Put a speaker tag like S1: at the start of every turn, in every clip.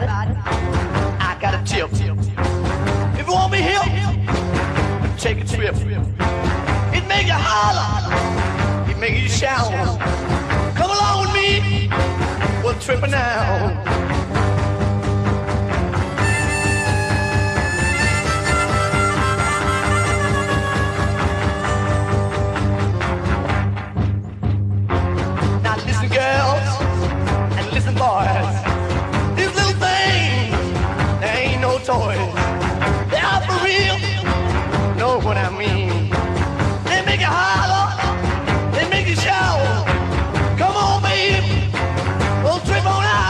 S1: everybody, I got a tip. If you want me here, take a trip. It make you holler, it make you shout. Come along with me, we're tripping now. Now listen, girls, and listen, boys. These little things, they ain't no toys. They are for real, know what I mean. They make you holler, they make you shout. Come on, baby, we'll trip on out.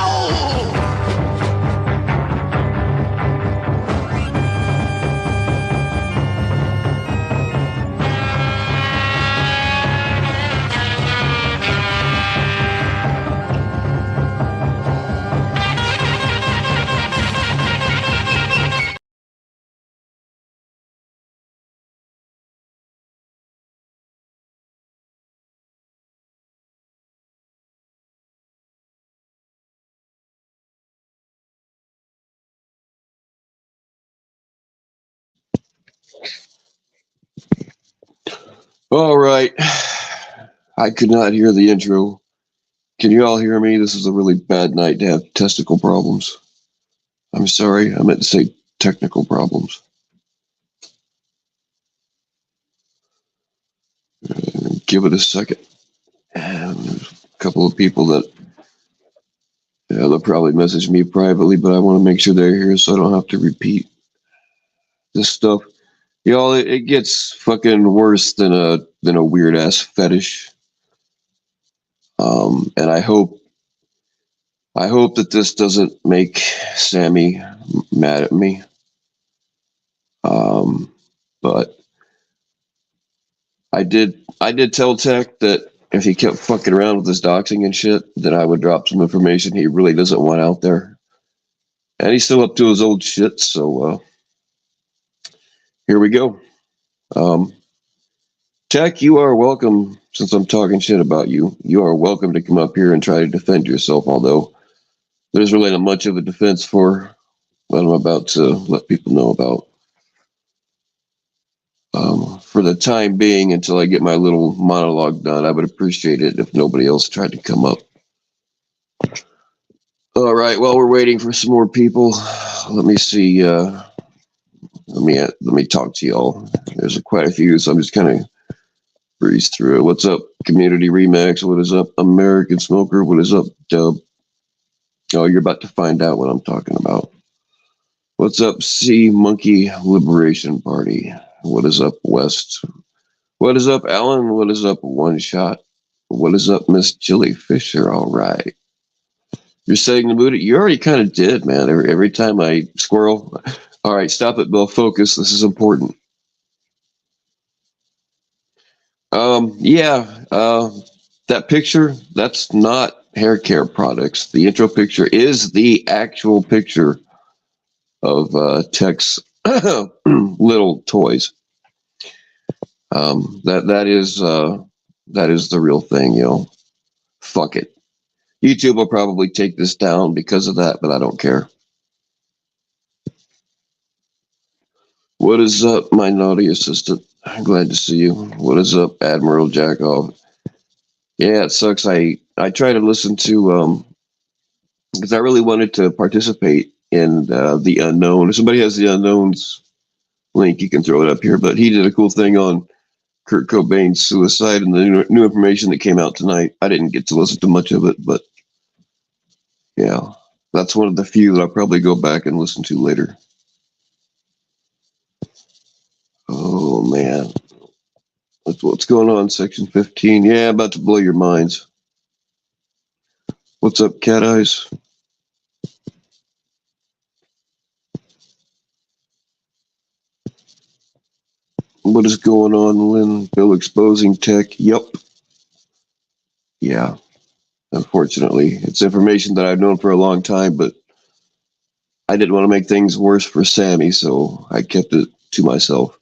S2: All right. I could not hear the intro. Can you all hear me? This is a really bad night to have testicle problems. I'm sorry. I meant to say technical problems. Give it a second. And there's a couple of people that they'll probably message me privately, but I want to make sure they're here so I don't have to repeat this stuff. Y'all, it gets fucking worse than a weird ass fetish. And I hope that this doesn't make Sammy mad at me. But I did tell Tech that if he kept fucking around with his doxing and shit, that I would drop some information he really doesn't want out there. And he's still up to his old shit, so here we go. Tech, you are welcome, since I'm talking shit about you, you are welcome to come up here and try to defend yourself, although there's really not much of a defense for what I'm about to let people know about. For the time being, until I get my little monologue done, I would appreciate it if nobody else tried to come up. All right, while we're waiting for some more people, let me see. Let me talk to y'all. There's quite a few, so I'm just kind of breeze through it. What's up, Community Remax? What is up, American Smoker? What is up, Dub? Oh, you're about to find out what I'm talking about. What's up, Sea Monkey Liberation Party? What is up, West? What is up, Alan? What is up, One Shot? What is up, Miss Chili Fisher? All right. You're setting the mood. You already kind of did, man. Every time I squirrel. All right, stop it, Bill. Focus. This is important. That picture, that's not hair care products. The intro picture is the actual picture of Tech's little toys. That is the real thing, you know. Fuck it. YouTube will probably take this down because of that, but I don't care. What is up, my naughty assistant? I'm glad to see you. What is up, Admiral Jackoff? Yeah, it sucks. I try to listen to because I really wanted to participate in the unknown. If somebody has the unknowns link, you can throw it up here. But he did a cool thing on Kurt Cobain's suicide and the new information that came out tonight. I didn't get to listen to much of it, but yeah, that's one of the few that I'll probably go back and listen to later. Oh man, what's going on? Section 15. Yeah, about to blow your minds. What's up, Cat Eyes? What is going on, Lynn? Bill exposing Tech. Yup. Yeah. Unfortunately, it's information that I've known for a long time, but I didn't want to make things worse for Sammy, so I kept it to myself.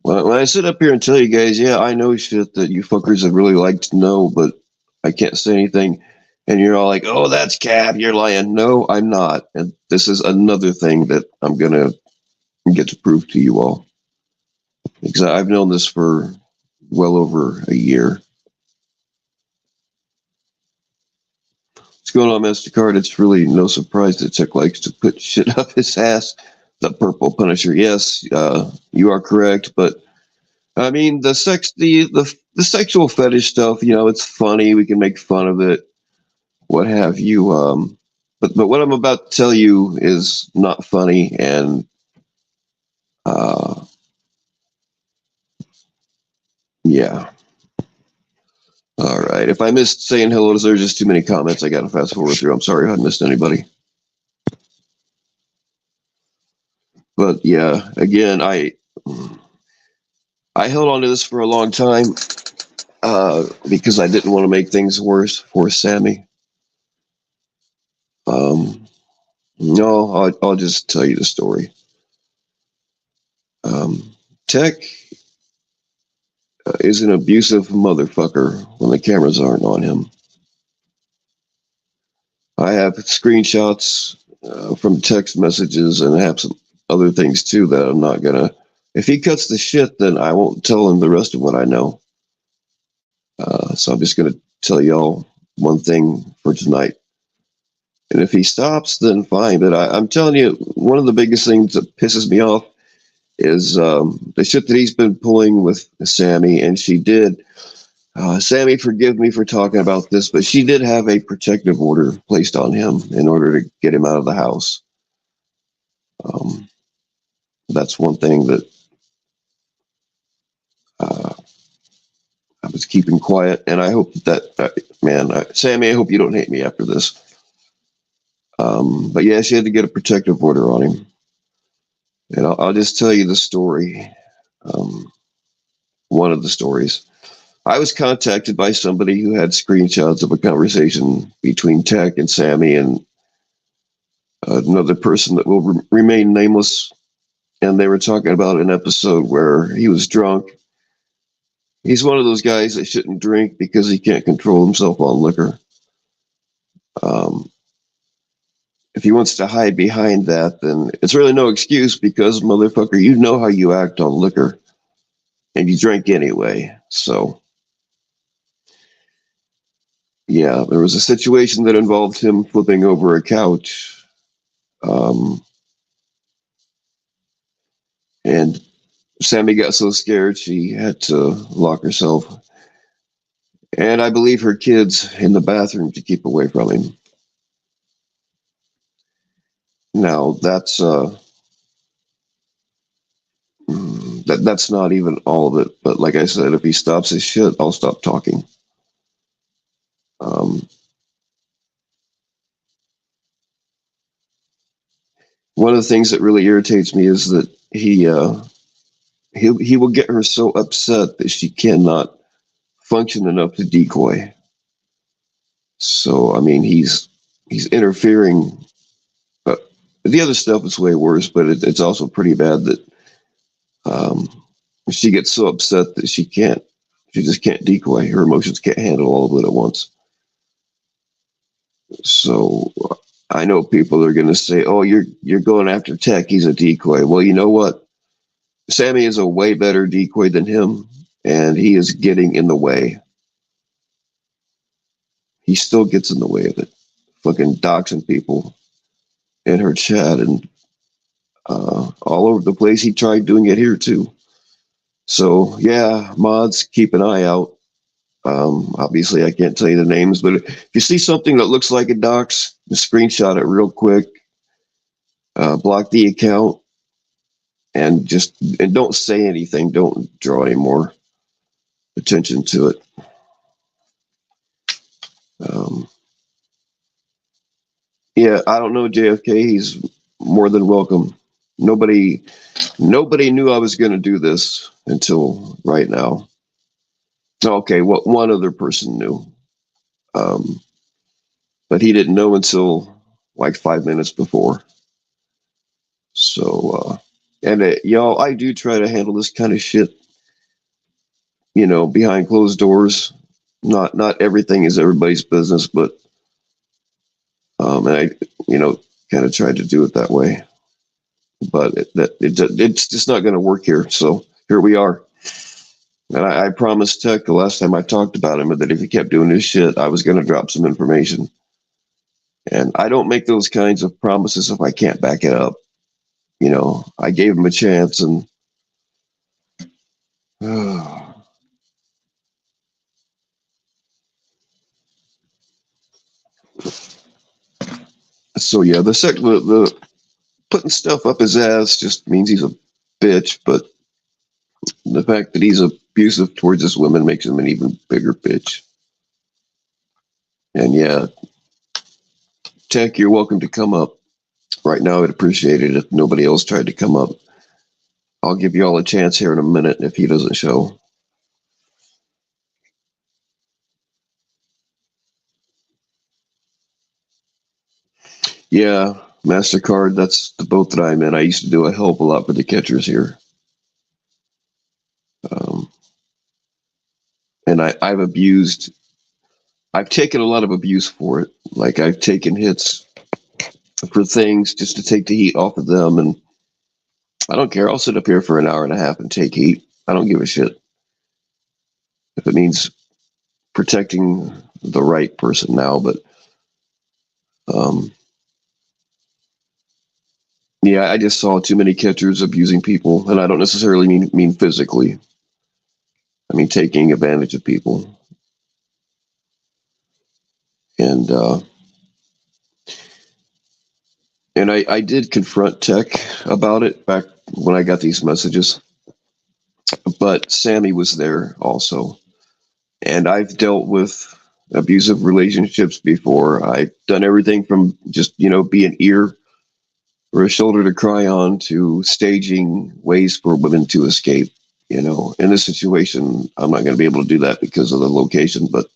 S2: When I sit up here and tell you guys, yeah, I know shit that you fuckers would really like to know, but I can't say anything. And you're all like, oh, that's cap. You're lying. No, I'm not. And this is another thing that I'm going to get to prove to you all. Because I've known this for well over a year. What's going on, MasterCard? It's really no surprise that Tech likes to put shit up his ass. The purple Punisher. Yes, you are correct. But I mean, the sexual fetish stuff, it's funny. We can make fun of it, what have you. But what I'm about to tell you is not funny, and yeah. All right. If I missed saying hello, there's just too many comments. I got to fast forward through. I'm sorry if I missed anybody. But yeah, again, I held on to this for a long time because I didn't want to make things worse for Sammy. No, I'll just tell you the story. Tech is an abusive motherfucker when the cameras aren't on him. I have screenshots from text messages, and I have some other things too that I'm not gonna. If he cuts the shit, then I won't tell him the rest of what I know. So I'm just gonna tell y'all one thing for tonight. And if he stops, then fine. But I'm telling you, one of the biggest things that pisses me off is the shit that he's been pulling with Sammy, and she did. Sammy, forgive me for talking about this, but she did have a protective order placed on him in order to get him out of the house. That's one thing that I was keeping quiet, and I hope Sammy, I hope you don't hate me after this. But yeah, she had to get a protective order on him. And I'll just tell you the story. One of the stories. I was contacted by somebody who had screenshots of a conversation between Tech and Sammy and another person that will remain nameless. And they were talking about an episode where he was drunk. He's one of those guys that shouldn't drink because he can't control himself on liquor. If he wants to hide behind that, then it's really no excuse because, motherfucker, you know how you act on liquor. And you drank anyway. So, yeah, there was a situation that involved him flipping over a couch. And Sammy got so scared she had to lock herself. And I believe her kids in the bathroom to keep away from him. Now, that's not even all of it. But like I said, if he stops his shit, I'll stop talking. One of the things that really irritates me is that he will get her so upset that she cannot function enough to decoy. So I mean, he's interfering. The other stuff is way worse, but it's also pretty bad that she gets so upset that she just can't decoy. Her emotions can't handle all of it at once. So I know people are going to say, "Oh, you're going after Tech. He's a decoy." Well, you know what? Sammy is a way better decoy than him, and he is getting in the way. He still gets in the way of it. Fucking doxing people in her chat and all over the place. He tried doing it here too. So yeah, mods, keep an eye out. Obviously, I can't tell you the names, but if you see something that looks like a dox, just screenshot it real quick. Block the account, and don't say anything. Don't draw any more attention to it. Yeah, I don't know, JFK. He's more than welcome. Nobody knew I was going to do this until right now. Okay, well, one other person knew. But he didn't know until like 5 minutes before. So, y'all, I do try to handle this kind of shit, behind closed doors. Not everything is everybody's business, but And I, kind of tried to do it that way, but it's just not going to work here. So here we are. And I promised Tech the last time I talked about him that if he kept doing this shit, I was going to drop some information. And I don't make those kinds of promises if I can't back it up. I gave him a chance, and so yeah, the putting stuff up his ass just means he's a bitch. But the fact that he's abusive towards this woman makes him an even bigger bitch. And yeah, Tech, you're welcome to come up. Right now, I'd appreciate it if nobody else tried to come up. I'll give you all a chance here in a minute if he doesn't show. Yeah, MasterCard, that's the boat that I'm in. I used to do a hell of a lot for the catchers here. And I've taken a lot of abuse for it. Like, I've taken hits for things just to take the heat off of them. And I don't care. I'll sit up here for an hour and a half and take heat. I don't give a shit. If it means protecting the right person now, but yeah, I just saw too many catchers abusing people, and I don't necessarily mean physically. I mean taking advantage of people. And I did confront Tech about it back when I got these messages, but Sammy was there also. And I've dealt with abusive relationships before. I've done everything from just, be an ear or a shoulder to cry on to staging ways for women to escape. In this situation, I'm not going to be able to do that because of the location, but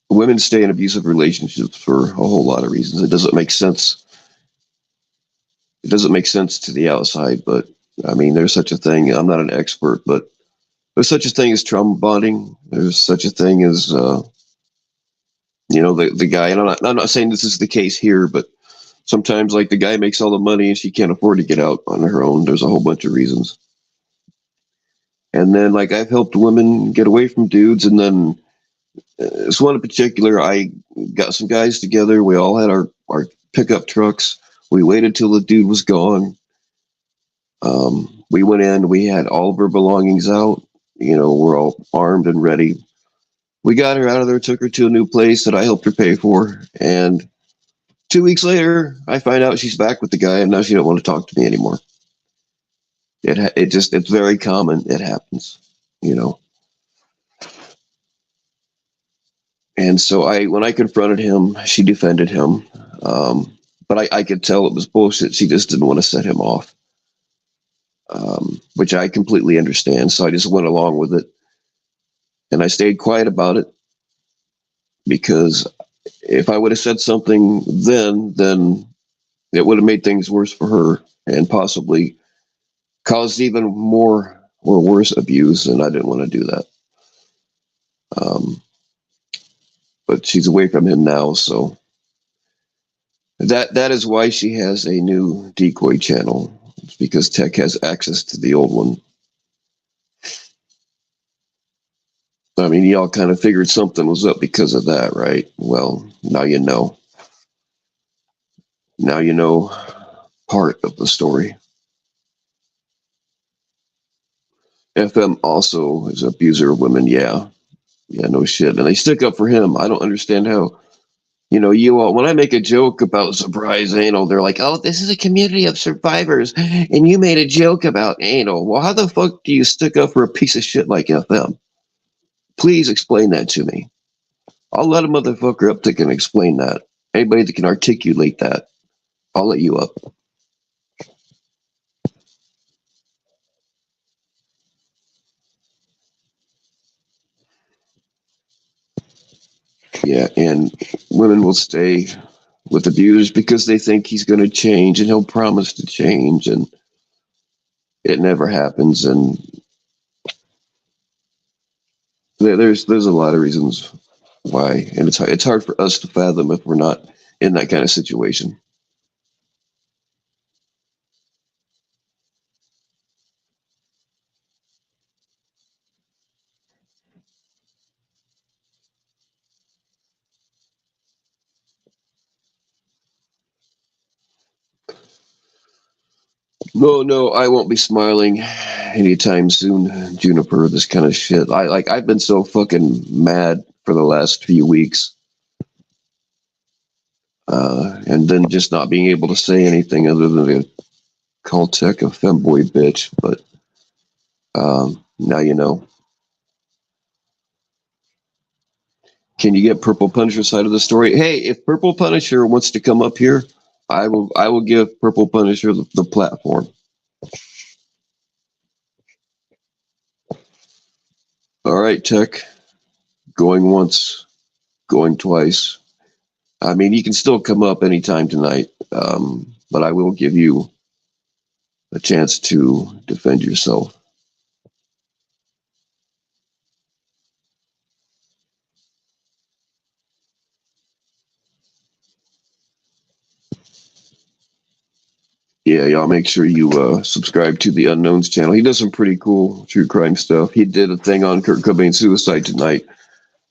S2: women stay in abusive relationships for a whole lot of reasons. It doesn't make sense. It doesn't make sense to the outside, but I mean, there's such a thing. I'm not an expert, but there's such a thing as trauma bonding. There's such a thing as, the guy, and I'm not saying this is the case here, but sometimes like the guy makes all the money and she can't afford to get out on her own. There's a whole bunch of reasons. And then like I've helped women get away from dudes. And then this one in particular, I got some guys together. We all had our pickup trucks. We waited till the dude was gone. We went in, we had all of her belongings out. We're all armed and ready. We got her out of there, took her to a new place that I helped her pay for. And 2 weeks later, I find out she's back with the guy, and now she don't want to talk to me anymore. It's very common. It happens, And so when I confronted him, she defended him. But I could tell it was bullshit. She just didn't want to set him off, which I completely understand. So I just went along with it. And I stayed quiet about it because if I would have said something then it would have made things worse for her and possibly caused even more or worse abuse. And I didn't want to do that. But she's away from him now. So that is why she has a new decoy channel. It's because Tech has access to the old one. I mean, y'all kind of figured something was up because of that, right? Well, now you know. Now you know part of the story. FM also is an abuser of women, yeah. Yeah, no shit. And they stick up for him. I don't understand how, you all, when I make a joke about surprise anal, they're like, oh, this is a community of survivors, and you made a joke about anal. Well, how the fuck do you stick up for a piece of shit like FM? Please explain that to me. I'll let a motherfucker up that can explain that. Anybody that can articulate that, I'll let you up. Yeah, and women will stay with abusers because they think he's going to change and he'll promise to change, and it never happens. And there's a lot of reasons why, and it's hard for us to fathom if we're not in that kind of situation. No, I won't be smiling anytime soon, Juniper. This kind of shit. I've been so fucking mad for the last few weeks, and then just not being able to say anything other than to call Tech a femboy bitch. But now you know. Can you get Purple Punisher's side of the story? Hey, if Purple Punisher wants to come up here, I will give Purple Punisher the platform. All right, Tech. Going once, going twice. I mean, you can still come up anytime tonight, but I will give you a chance to defend yourself. Yeah, y'all make sure you subscribe to the Unknowns channel. He does some pretty cool true crime stuff. He did a thing on Kurt Cobain's suicide tonight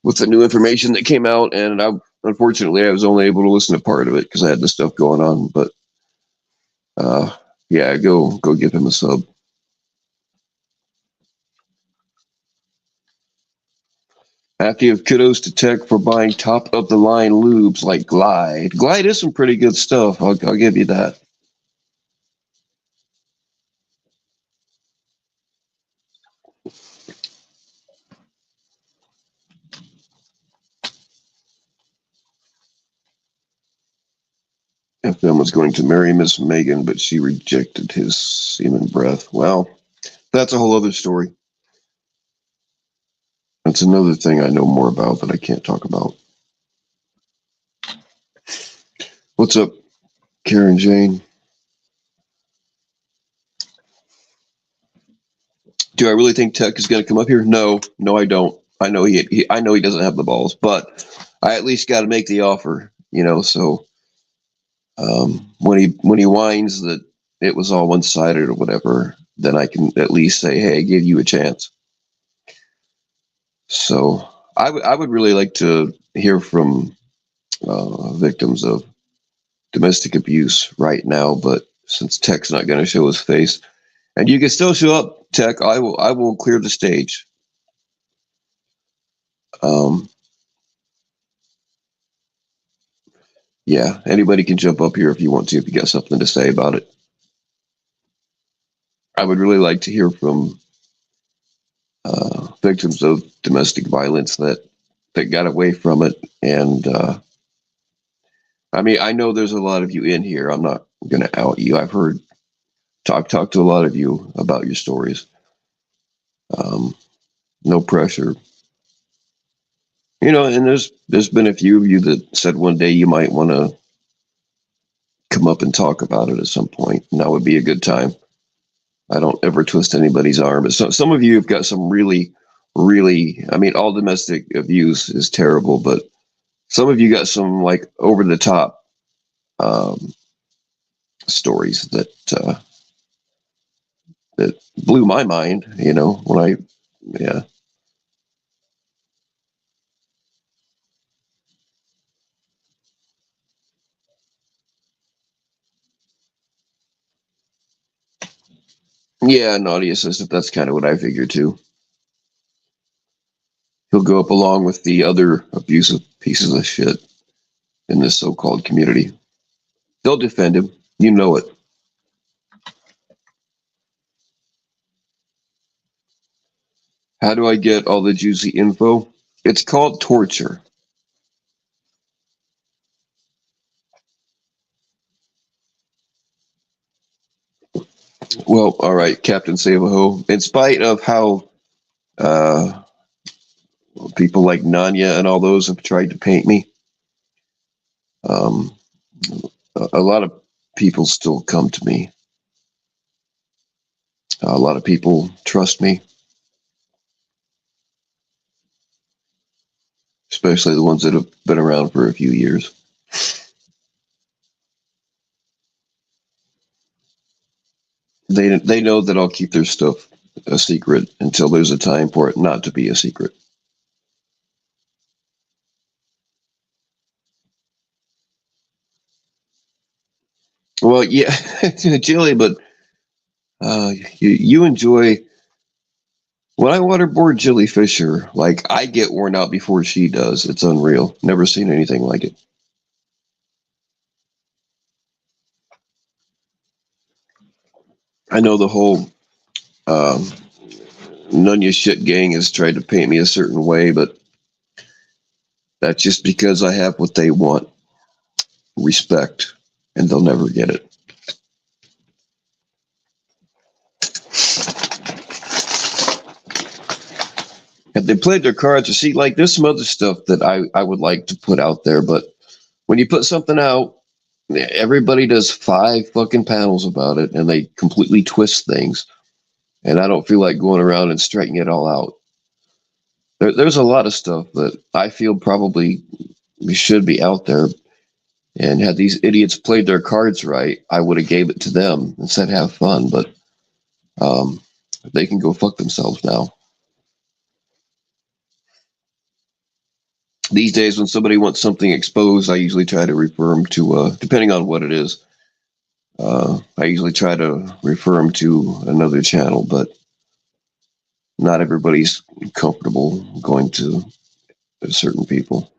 S2: with the new information that came out, and unfortunately I was only able to listen to part of it because I had this stuff going on. But yeah, go give him a sub. I have to give kudos to Tech for buying top of the line lubes like Glide. Glide is some pretty good stuff. I'll give you that. FM was going to marry Miss Megan, but she rejected his semen breath. Well, that's a whole other story. That's another thing I know more about that I can't talk about. What's up, Karen Jane? Do I really think Tech is going to come up here? No, I don't. I know I know he doesn't have the balls, but I at least got to make the offer, you know. So when he whines that it was all one sided or whatever, then I can at least say, hey, I gave you a chance. So I would really like to hear from victims of domestic abuse right now, but since Tech's not going to show his face, and you can still show up, Tech, I will clear the stage. Yeah, anybody can jump up here if you want to, if you got something to say about it. I would really like to hear from victims of domestic violence that got away from it. And I mean, I know there's a lot of you in here. I'm not going to out you. I've heard talk to a lot of you about your stories. No pressure. You know, and there's been a few of you that said one day you might want to come up and talk about it at some point, and that would be a good time. I don't ever twist anybody's arm, but some of you have got some really, I mean, all domestic abuse is terrible, but some of you got some like over the top stories that that blew my mind. You know, yeah. Yeah, naughty assistant. That's kind of what I figured too. He'll go up along with the other abusive pieces of shit in this so-called community. They'll defend him. You know it. How do I get all the juicy info? It's called torture. Well, all right, Captain Savaho. In spite of how uh, people like Nanya and all those have tried to paint me, um, a lot of people still come to me. A lot of people trust me. especially the ones that have been around for a few years. They know that I'll keep their stuff a secret until there's a time for it not to be a secret. Well, yeah, Jilly, but you enjoy when I waterboard Jilly Fisher. Like I get worn out before she does. It's unreal. Never seen anything like it. I know the whole um, none of shit gang has tried to paint me a certain way, but that's just because I have what they want, respect, and they'll never get it. If they played their cards, or see, like there's some other stuff that I would like to put out there, but when you put something out, everybody does 5 fucking panels about it, and they completely twist things. And I don't feel like going around and straightening it all out. There's a lot of stuff that I feel probably should be out there. And had these idiots played their cards right, I would have gave it to them and said have fun. But um, they can go fuck themselves now. These days, when somebody wants something exposed, I usually try to refer them to, depending on what it is, I usually try to refer them to another channel, but not everybody's comfortable going to certain people.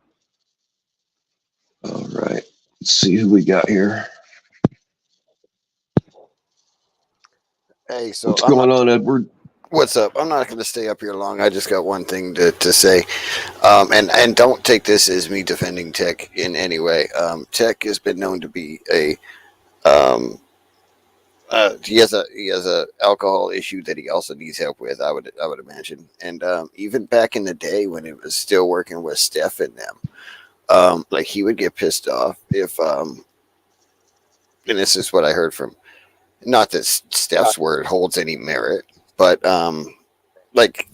S2: All right. Let's see who we got here.
S3: Hey, so
S2: What's
S3: I'm
S2: going
S3: not.
S2: on, Edward?
S3: What's up? I'm not going to stay up here long. I just got one thing to say, and don't take this as me defending Tech in any way. Tech has been known to be a um, he has a alcohol issue that he also needs help with. I would imagine, and even back in the day when it was still working with Steph and them, like he would get pissed off if and this is what I heard from. Not that Steph's word holds any merit, but like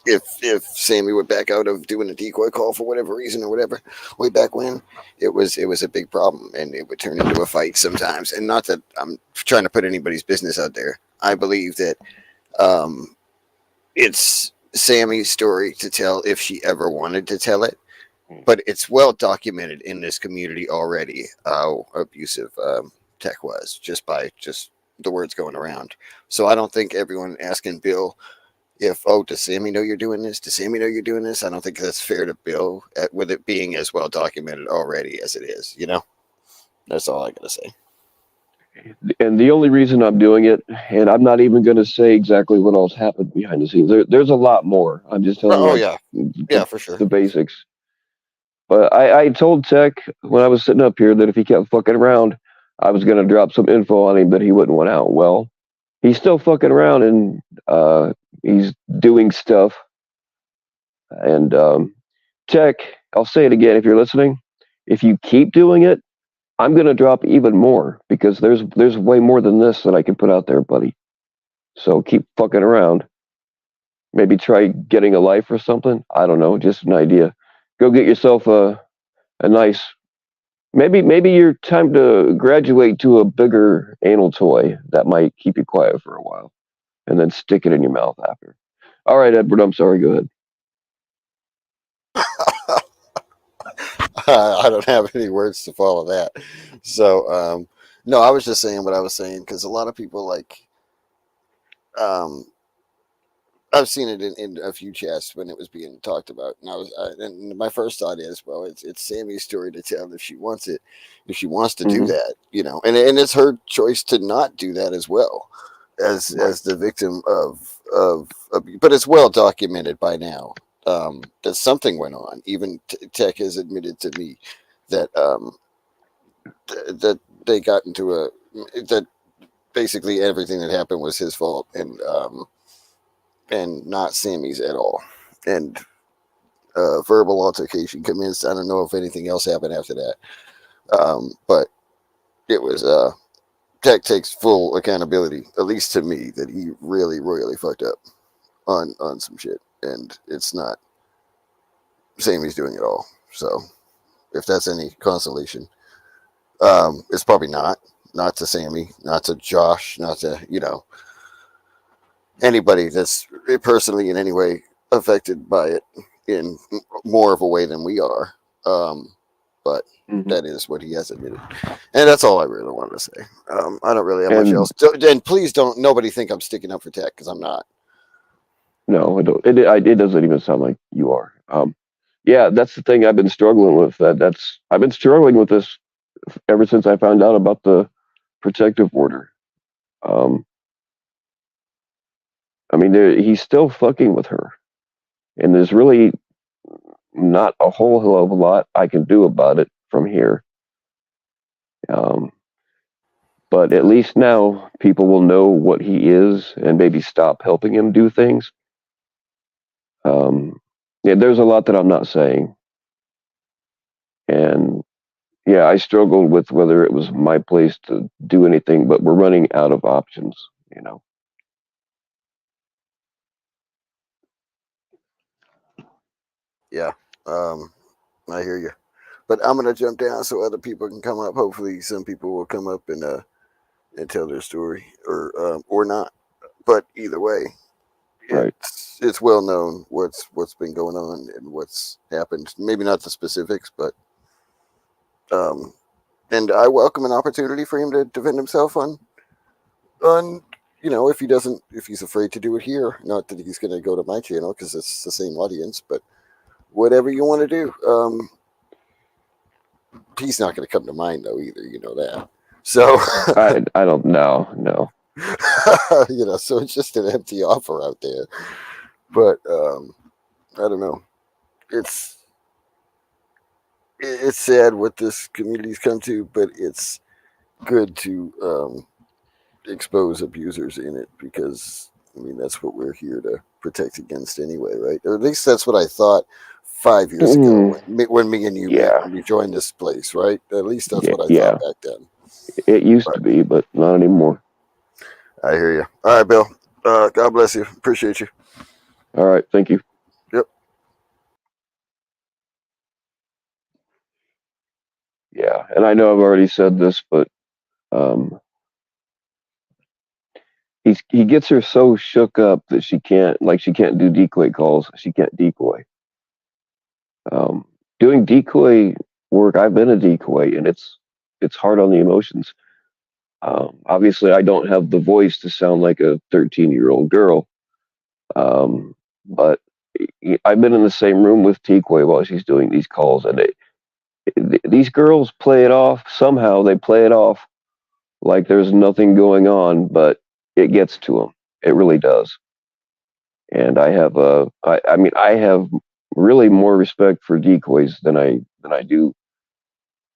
S3: if Sammy would back out of doing a decoy call for whatever reason or whatever, way back when, it was a big problem and it would turn into a fight sometimes. And not that I'm trying to put anybody's business out there. I believe that um, it's Sammy's story to tell if she ever wanted to tell it, but it's well documented in this community already how abusive Tech was just the words going around. So I don't think everyone asking Bill if, oh, does Sammy know you're doing this? Does Sammy know you're doing this? I don't think that's fair to Bill with it being as well documented already as it is. That's all I gotta say.
S2: And the only reason I'm doing it, and I'm not even going to say exactly what else happened behind the scenes. There's a lot more. I'm just telling you,
S3: Oh
S2: like
S3: yeah, yeah,
S2: the,
S3: for sure.
S2: the basics. But I told Tech when I was sitting up here that if he kept fucking around, I was going to drop some info on him that he wouldn't want out. Well, he's still fucking around and he's doing stuff. And Tech, I'll say it again if you're listening. If you keep doing it, I'm going to drop even more because there's way more than this that I can put out there, buddy. So keep fucking around. Maybe try getting a life or something. I don't know, just an idea. Go get yourself a nice. Maybe you're time to graduate to a bigger anal toy that might keep you quiet for a while, and then stick it in your mouth after. All right, Edward. I'm sorry. Go ahead.
S3: I don't have any words to follow that. So no, I was just saying what I was saying because a lot of people like um, I've seen it in a few chats when it was being talked about, and and my first thought is, well, it's Sammy's story to tell if she wants it, if she wants to do
S2: Mm-hmm.
S3: that, and it's her choice to not do that as well,
S2: Right.
S3: as the victim of abuse. But it's well documented by now that something went on. Even Tech has admitted to me that that they got into that basically everything that happened was his fault, and not Sammy's at all. And verbal altercation commenced. I don't know if anything else happened after that, but it was Tech takes full accountability, at least to me, that he really, really fucked up on some shit, and it's not. Sammy's doing it all. So if that's any consolation, it's probably not to Sammy, not to Josh, not to anybody that's personally in any way affected by it in more of a way than we are. But
S2: Mhm.
S3: that is what he has admitted, and that's all I really wanted to say. I don't really have much
S2: And
S3: else. And please don't nobody think I'm sticking up for tech because I'm not.
S2: no, it doesn't even sound like you are. Yeah, that's the thing I've been struggling with. I've been struggling with this ever since I found out about the protective order. Um, I mean, he's still fucking with her, and there's really not a whole hell of a lot I can do about it from here. Um, but at least now people will know what he is and maybe stop helping him do things. Yeah, there's a lot that I'm not saying, and yeah, I struggled with whether it was my place to do anything, but we're running out of options, you know.
S3: Yeah, I hear you. But I'm gonna jump down so other people can come up. Hopefully, some people will come up and tell their story, or not. But either way,
S2: Right.
S3: it's well known what's been going on and what's happened. Maybe not the specifics, but um, and I welcome an opportunity for him to defend himself on if he's afraid to do it here. Not that he's going to go to my channel because it's the same audience, but whatever you want to do. He's not going to come to mine though either. You know that. So
S2: I don't know. No.
S3: so it's just an empty offer out there. But I don't know. It's it's sad what this community's come to, but it's good to expose abusers in it because I mean that's what we're here to protect against anyway, right? Or at least that's what I thought 5 years ago
S2: Mm,
S3: when me and you met
S2: yeah.
S3: when we joined this place, right? At least that's
S2: Yeah.
S3: what I thought
S2: Yeah.
S3: back then.
S2: It used
S3: But
S2: to be, but not anymore.
S3: I hear you. All right, Bill. God bless you. Appreciate you.
S2: All right. Thank you.
S3: Yep.
S2: Yeah. And I know I've already said this, but um, he gets her so shook up that she can't do decoy calls. She can't decoy. Um, Doing decoy work, I've been a decoy, and it's hard on the emotions. Obviously, I don't have the voice to sound like a 13-year-old girl, but I've been in the same room with decoy while she's doing these calls, and these girls play it off. Somehow they play it off like there's nothing going on, but it gets to them. It really does. And I mean, I have really more respect for decoys than I do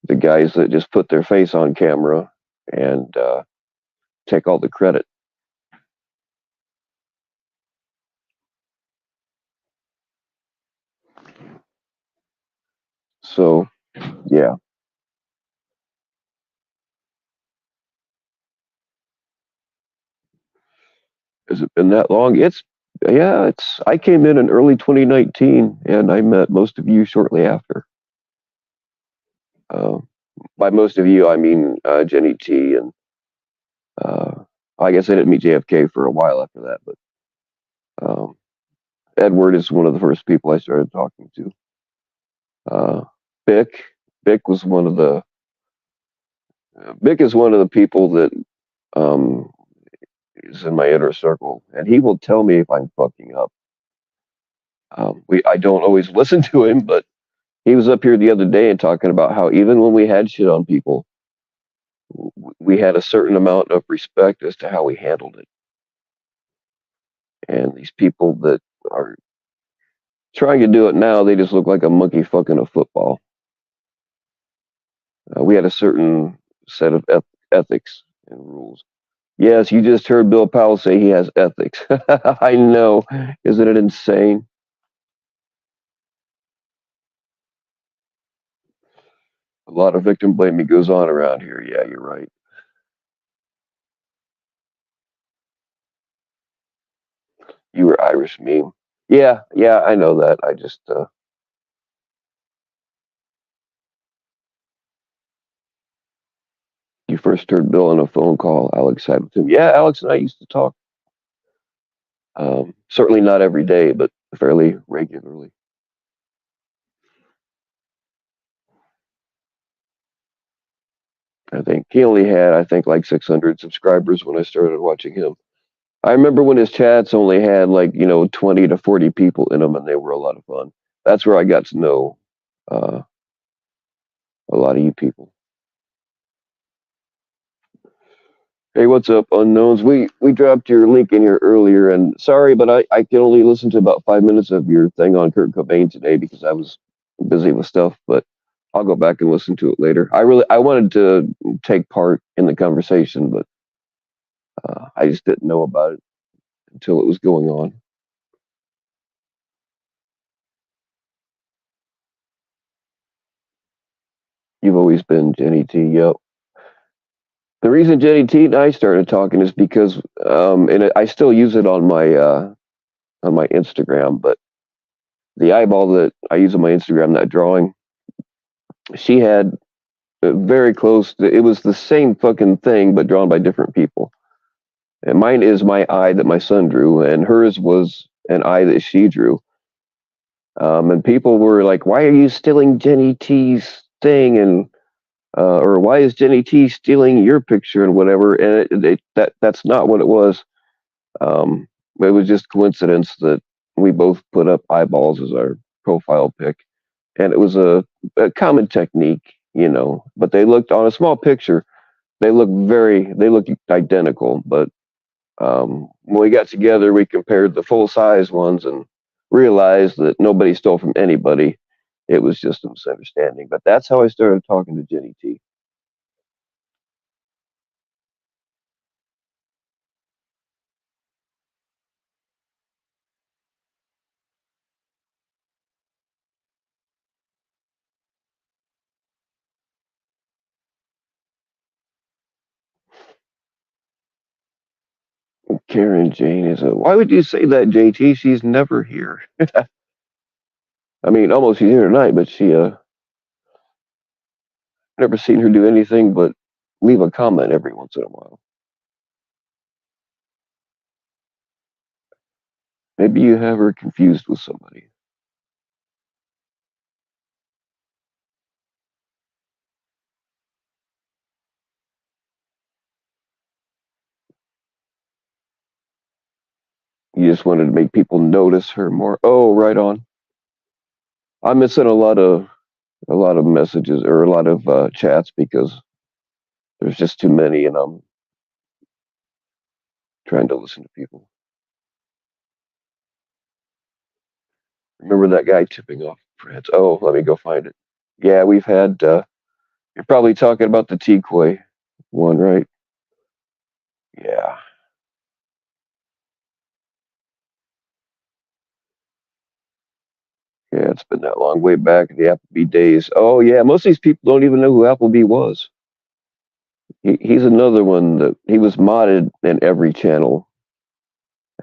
S2: the guys that just put their face on camera and take all the credit. So yeah, has it been that long? It's. I came in early 2019, and I met most of you shortly after. Uh, by most of you, I mean Jenny T, and I guess I didn't meet JFK for a while after that, but um, Edward is one of the first people I started talking to. Uh, Bick, Bick was one of the. Bick is one of the people that um, is in my inner circle, and he will tell me if I'm fucking up. I don't always listen to him, but he was up here the other day and talking about how even when we had shit on people, we had a certain amount of respect as to how we handled it. And these people that are trying to do it now, they just look like a monkey fucking a football. We had a certain set of ethics and rules. Yes, you just heard Bill Powell say he has ethics. I know. Isn't it insane? A lot of victim blaming goes on around here. Yeah, you're right. You were Irish meme. Yeah, yeah, I know that. I just first heard Bill on a phone call, Alex had with him. Yeah, Alex and I used to talk. Certainly not every day, but fairly regularly. I think he only had, like 600 subscribers when I started watching him. I remember when his chats only had 20 to 40 people in them, and they were a lot of fun. That's where I got to know uh, a lot of you people. Hey, what's up, unknowns? We dropped your link in here earlier, and sorry, but I can only listen to about 5 minutes of your thing on Kurt Cobain today because I was busy with stuff. But I'll go back and listen to it later. I wanted to take part in the conversation, but I just didn't know about it until it was going on. You've always been Jenny T. Yep. The reason Jenny T and I started talking is because, I still use it on my Instagram, but the eyeball that I use on my Instagram, that drawing, she had very close. It was the same fucking thing, but drawn by different people. And mine is my eye that my son drew, and hers was an eye that she drew. And people were like, "Why are you stealing Jenny T's thing?" And or why is Jenny T stealing your picture and whatever? And that's not what it was. It was just coincidence that we both put up eyeballs as our profile pic, and it was a common technique, But they looked on a small picture. They looked identical. But when we got together, we compared the full size ones and realized that nobody stole from anybody. It was just a misunderstanding. But that's how I started talking to Jenny T. Karen Jane is a. Why would you say that, JT? She's never here. I mean, almost she's here tonight, but she never seen her do anything but leave a comment every once in a while. Maybe you have her confused with somebody. You just wanted to make people notice her more. Oh, right on. I'm missing a lot of messages or a lot of chats because there's just too many, and I'm trying to listen to people. Remember that guy tipping off France? Oh, let me go find it. Yeah, we've had. You're probably talking about the Tequay one, right? Yeah. Yeah, it's been that long, way back in the Applebee days. Oh yeah, most of these people don't even know who Applebee was. He's another one that he was modded in every channel.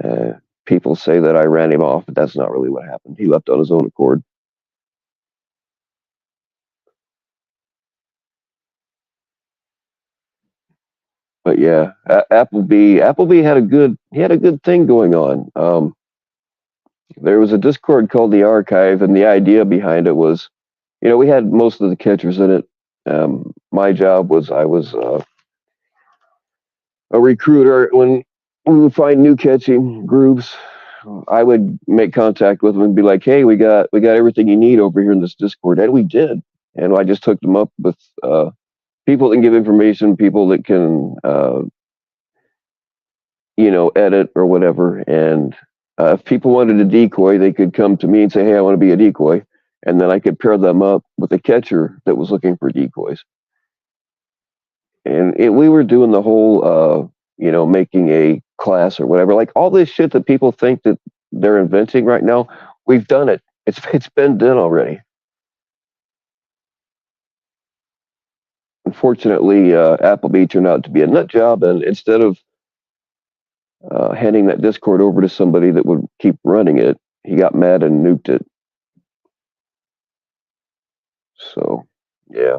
S2: Uh, People say that I ran him off, but that's not really what happened. He left on his own accord. But yeah, Applebee had a good thing going on. There was a Discord called the Archive, and the idea behind it was, we had most of the catchers in it. My job was I was a recruiter. When we would find new catching groups, I would make contact with them and be like, "Hey, we got everything you need over here in this Discord," and we did. And I just hooked them up with people that can give information, people that can edit or whatever. And if people wanted a decoy, they could come to me and say, "Hey, I want to be a decoy," and then I could pair them up with a catcher that was looking for decoys. And we were doing the whole, making a class or whatever, like all this shit that people think that they're inventing right now. We've done it. It's been done already. Unfortunately, Applebee turned out to be a nut job, and instead of handing that Discord over to somebody that would keep running it, he got mad and nuked it. So, yeah.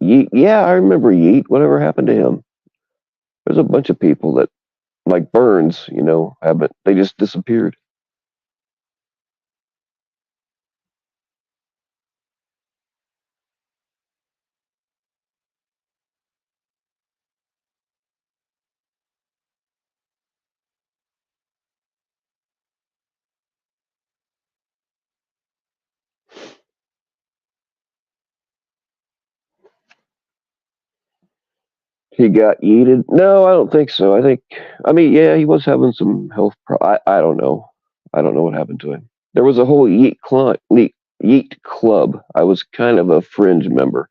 S2: Yeet, yeah, I remember Yeet. Whatever happened to him? There's a bunch of people that, like Burns, haven't, they just disappeared. He got yeeted? No, I don't think so. I mean, yeah, he was having some health I don't know. I don't know what happened to him. There was a whole Yeet club. I was kind of a fringe member.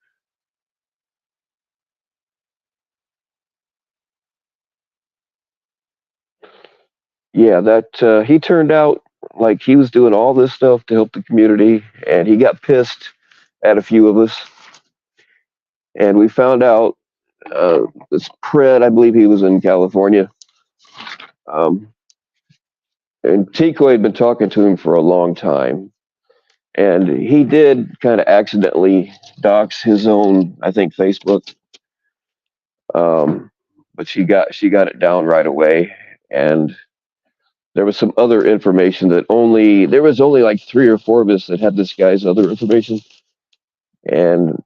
S2: Yeah, that he turned out like he was doing all this stuff to help the community, and he got pissed at a few of us, and we found out this Pred, I believe he was in California, um, and Tico had been talking to him for a long time, and he did kind of accidentally dox his own, I think, Facebook, um, but she got it down right away, and there was some other information that only there was only like 3 or 4 of us that had this guy's other information, and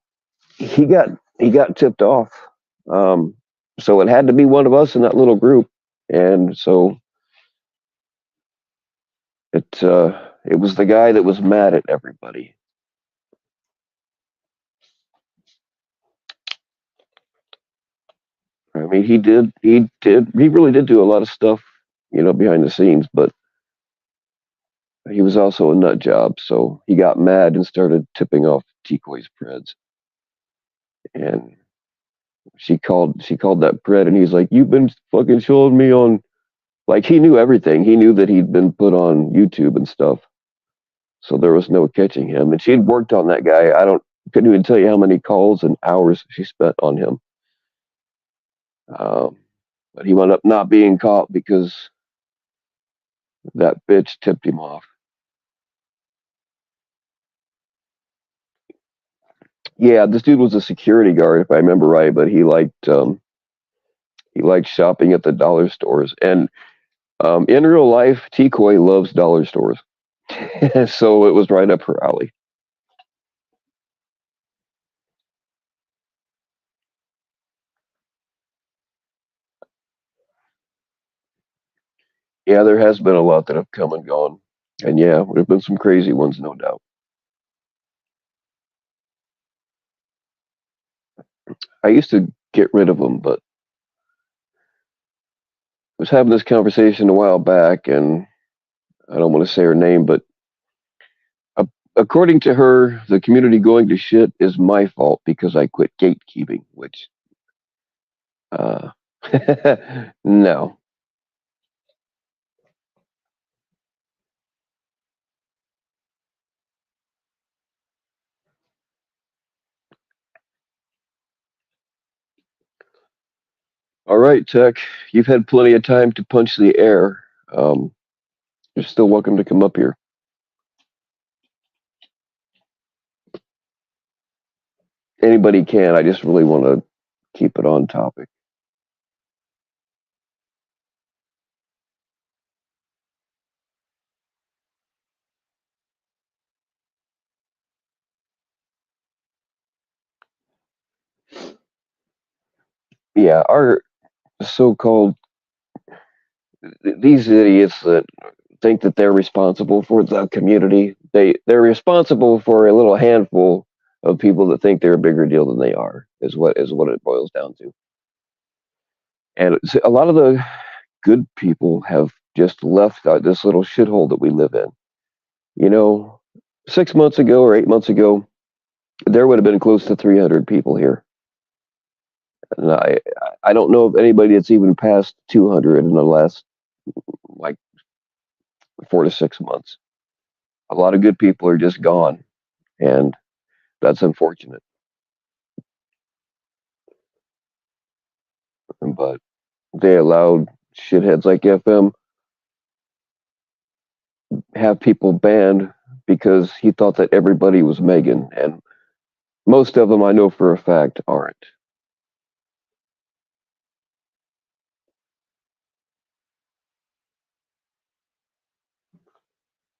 S2: he got tipped off. Um, so it had to be one of us in that little group, and so it was the guy that was mad at everybody. I mean, he really did do a lot of stuff, behind the scenes, but he was also a nut job. So he got mad and started tipping off Tikoi's Preds, and she called that Pred, and he's like, "You've been fucking showing me on." Like he knew everything. He knew that he'd been put on YouTube and stuff, so there was no catching him. And she'd worked on that guy. Couldn't even tell you how many calls and hours she spent on him. Um, but he wound up not being caught because that bitch tipped him off. Yeah, this dude was a security guard, if I remember right, but he liked shopping at the dollar stores. And in real life, Tikoi loves dollar stores, so it was right up her alley. Yeah, there has been a lot that have come and gone, and yeah, there have been some crazy ones, no doubt. I used to get rid of them, but I was having this conversation a while back, and I don't want to say her name, but according to her, the community going to shit is my fault because I quit gatekeeping, which, uh, no. All right, Tech, you've had plenty of time to punch the air. Um, you're still welcome to come up here. Anybody can. I just really want to keep it on topic. Yeah, our so-called these idiots that think that they're responsible for the community. They're responsible for a little handful of people that think they're a bigger deal than they are. Is what it boils down to. And a lot of the good people have just left this little shithole that we live in. You know, 6 months ago or 8 months ago, there would have been close to 300 people here. And I don't know of anybody that's even passed 200 in the last like 4 to 6 months. A lot of good people are just gone, and that's unfortunate. But they allowed shitheads like FM have people banned because he thought that everybody was Megan. And Most of them I know for a fact aren't.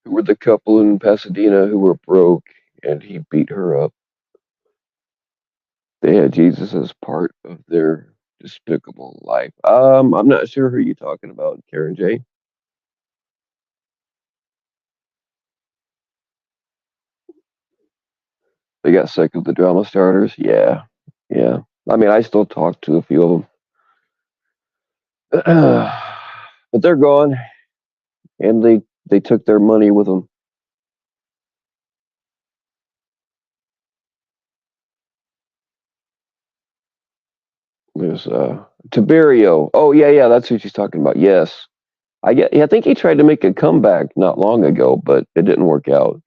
S2: Who were the couple in Pasadena who were broke and he beat her up? They had Jesus as part of their despicable life. I'm not sure who you're talking about, Karen J. They got sick of the drama starters. Yeah, yeah. I mean, I still talk to a few of them, but they're gone, and they took their money with them. There's Tiberio. Oh yeah, yeah, that's who she's talking about. Yes, I get. Yeah, I think he tried to make a comeback not long ago, but it didn't work out.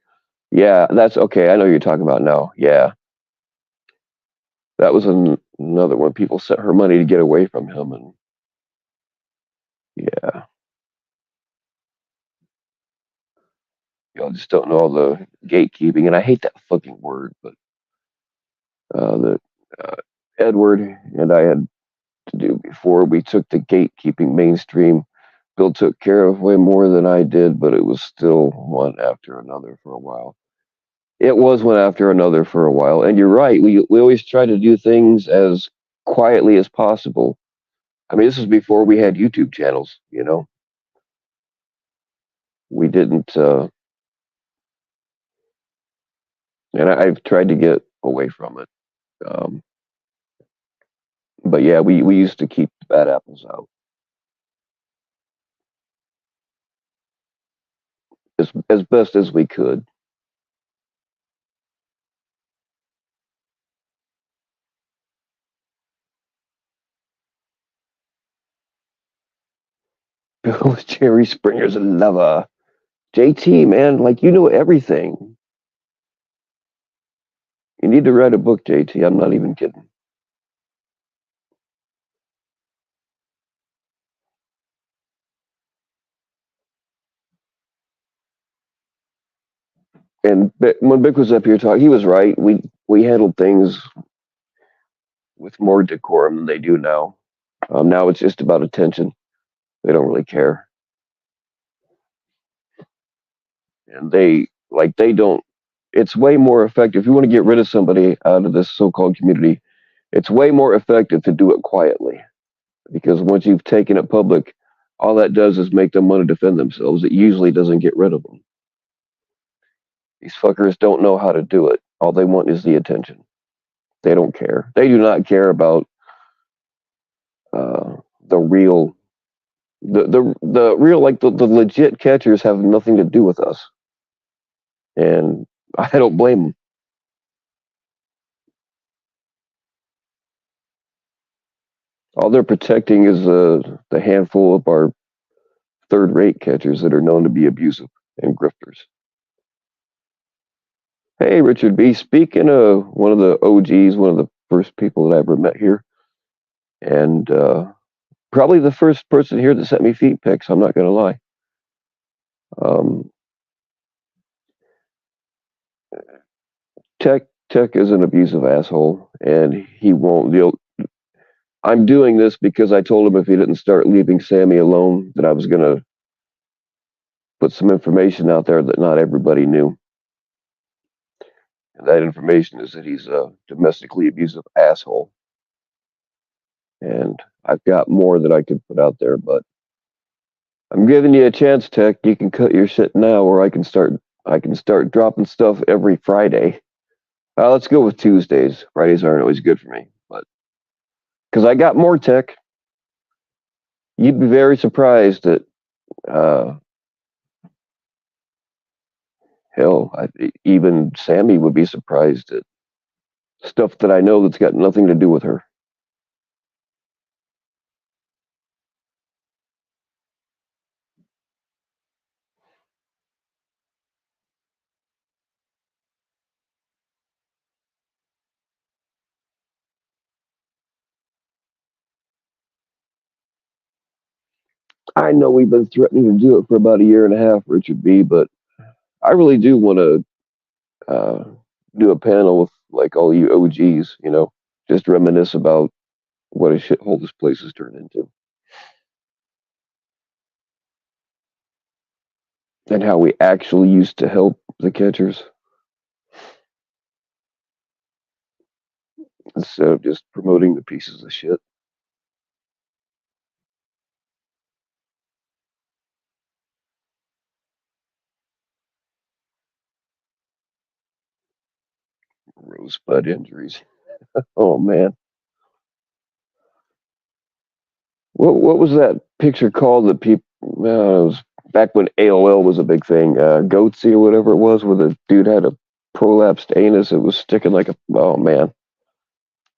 S2: Yeah, that's okay. I know who you're talking about now. Yeah, that was another one. People sent her money to get away from him, and yeah, y'all just don't know all the gatekeeping, and I hate that fucking word, but that uh, Edward and I had to do before we took the gatekeeping mainstream. Bill took care of way more than I did, but it was still one after another for a while. It was one after another for a while, and you're right. We always try to do things as quietly as possible. I mean, this is before we had YouTube channels. We didn't, and I've tried to get away from it. Um, but yeah, we used to keep the bad apples out as best as we could. Bill was Jerry Springer's lover. JT, man, like you know everything. You need to write a book, JT. I'm not even kidding. And when Bick was up here talking, he was right. We handled things with more decorum than they do now. Now it's just about attention. They don't really care, and they don't. It's way more effective if you want to get rid of somebody out of this so-called community. It's way more effective to do it quietly because once you've taken it public, all that does is make them want to defend themselves. It usually doesn't get rid of them. These fuckers don't know how to do it. All they want is the attention. They don't care. They do not care about uh, the real, the real, like the legit catchers have nothing to do with us, and I don't blame them. All they're protecting is the handful of our third-rate catchers that are known to be abusive and grifters. Hey, Richard B. Speaking of one of the OGs, one of the first people that I ever met here, and probably the first person here that sent me feet pics. I'm not going to lie. Um, Tech is an abusive asshole, and he won't. I'm doing this because I told him if he didn't start leaving Sammy alone, that I was going to put some information out there that not everybody knew. And that information is that he's a domestically abusive asshole. And I've got more that I could put out there, but I'm giving you a chance, Tech. You can cut your shit now, or I can start dropping stuff every Friday. Let's go with Tuesdays. Fridays aren't always good for me, but because I got more, Tech. You'd be very surprised that uh, hell, even Sammy would be surprised at stuff that I know that's got nothing to do with her. I know we've been threatening to do it for about a year and a half, Richard B., but I really do want to do a panel with like all you OGs, just reminisce about what a shithole this place has turned into, and how we actually used to help the catchers instead of just promoting the pieces of shit. Rosebud injuries. Oh man, what was that picture called that people? It was back when AOL was a big thing. Goatsy or whatever it was, where the dude had a prolapsed anus. It was sticking like a. Oh man,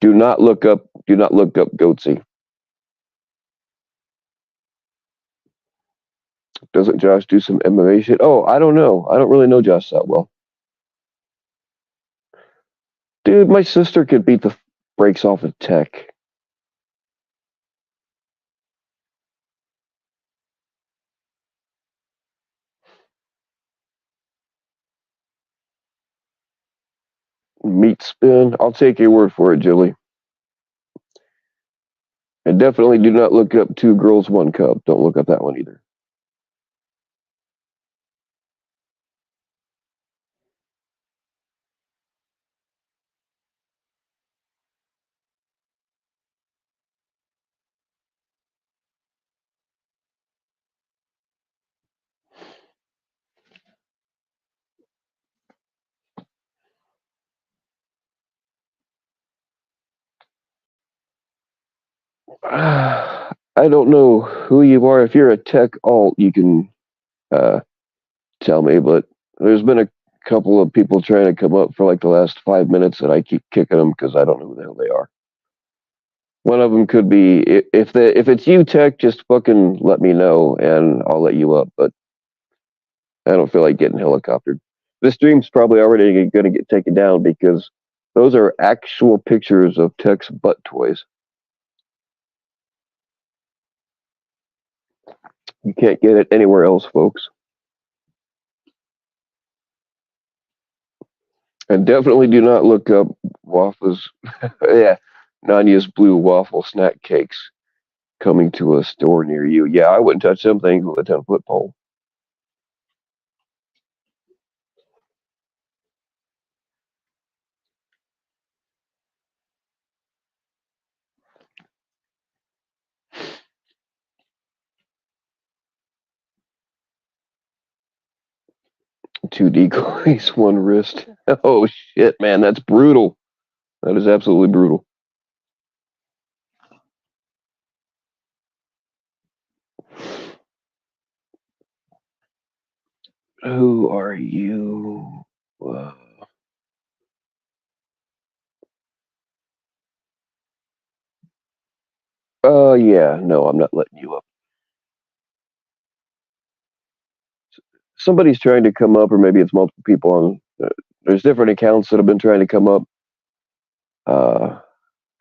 S2: do not look up. Do not look up Goatsy. Doesn't Josh do some MMA shit? Oh, I don't know. I don't really know Josh that well. Dude, my sister could beat the brakes off of Tech. Meat spin. I'll take your word for it, Jilly. And definitely do not look up Two Girls, One Cup. Don't look up that one either. I don't know who you are. If you're a tech alt, you can uh, tell me, but there's been a couple of people trying to come up for like the last 5 minutes, and I keep kicking them because I don't know who the hell they are. One of them could be if it's you, Tech, just fucking let me know and I'll let you up. But I don't feel like getting helicoptered. This stream's probably already going to get taken down because those are actual pictures of Tech's butt toys. You can't get it anywhere else, folks. And definitely do not look up waffles. Yeah, Nanya's blue waffle snack cakes coming to a store near you. Yeah, I wouldn't touch them things with a 10-foot pole. Two decoys, one wrist. Oh shit, man, that's brutal. That is absolutely brutal. Who are you? Yeah, no, I'm not letting you up. Somebody's trying to come up, or maybe it's multiple people on. There's different accounts that have been trying to come up. Uh,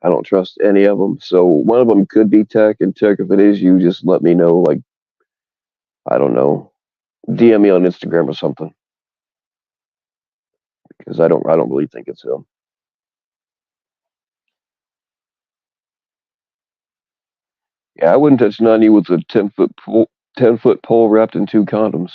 S2: I don't trust any of them. So one of them could be Tech, and Tech, if it is you, just let me know. Like, I don't know, DM me on Instagram or something, because I don't really think it's him. Yeah, I wouldn't touch Nani with a 10-foot pole wrapped in two condoms.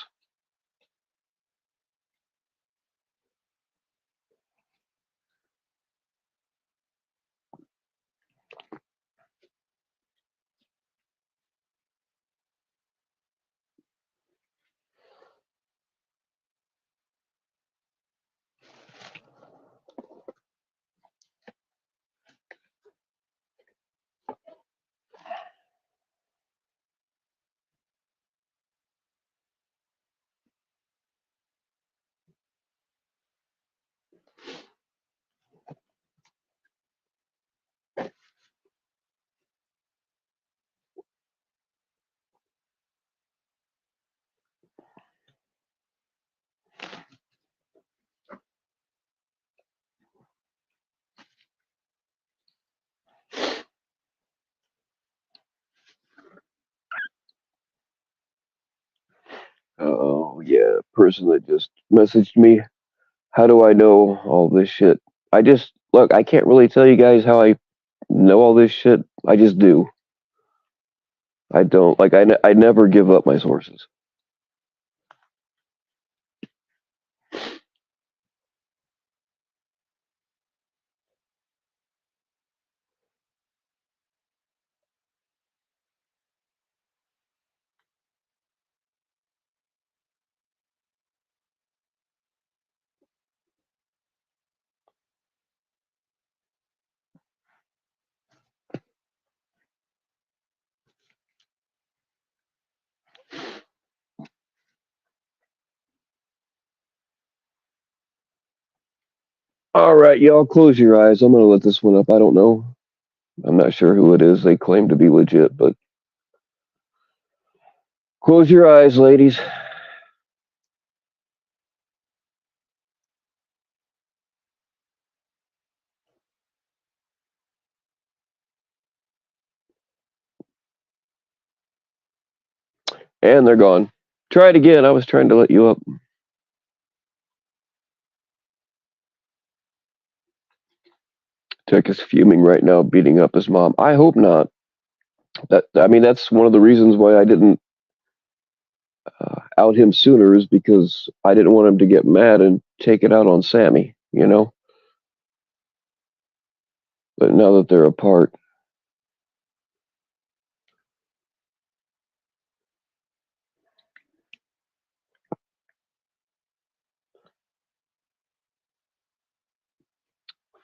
S2: Oh yeah, person that just messaged me. How do I know all this shit? I just look. I can't really tell you guys how I know all this shit. I just do. I don't like. I never give up my sources. All right, y'all, close your eyes. I'm gonna let this one up. I don't know. I'm not sure who it is. They claim to be legit, but close your eyes, ladies. And they're gone. Try it again. I was trying to let you up. Tech is fuming right now, beating up his mom. I hope not. That's one of the reasons why I didn't out him sooner is because I didn't want him to get mad and take it out on Sammy, you know? But now that they're apart,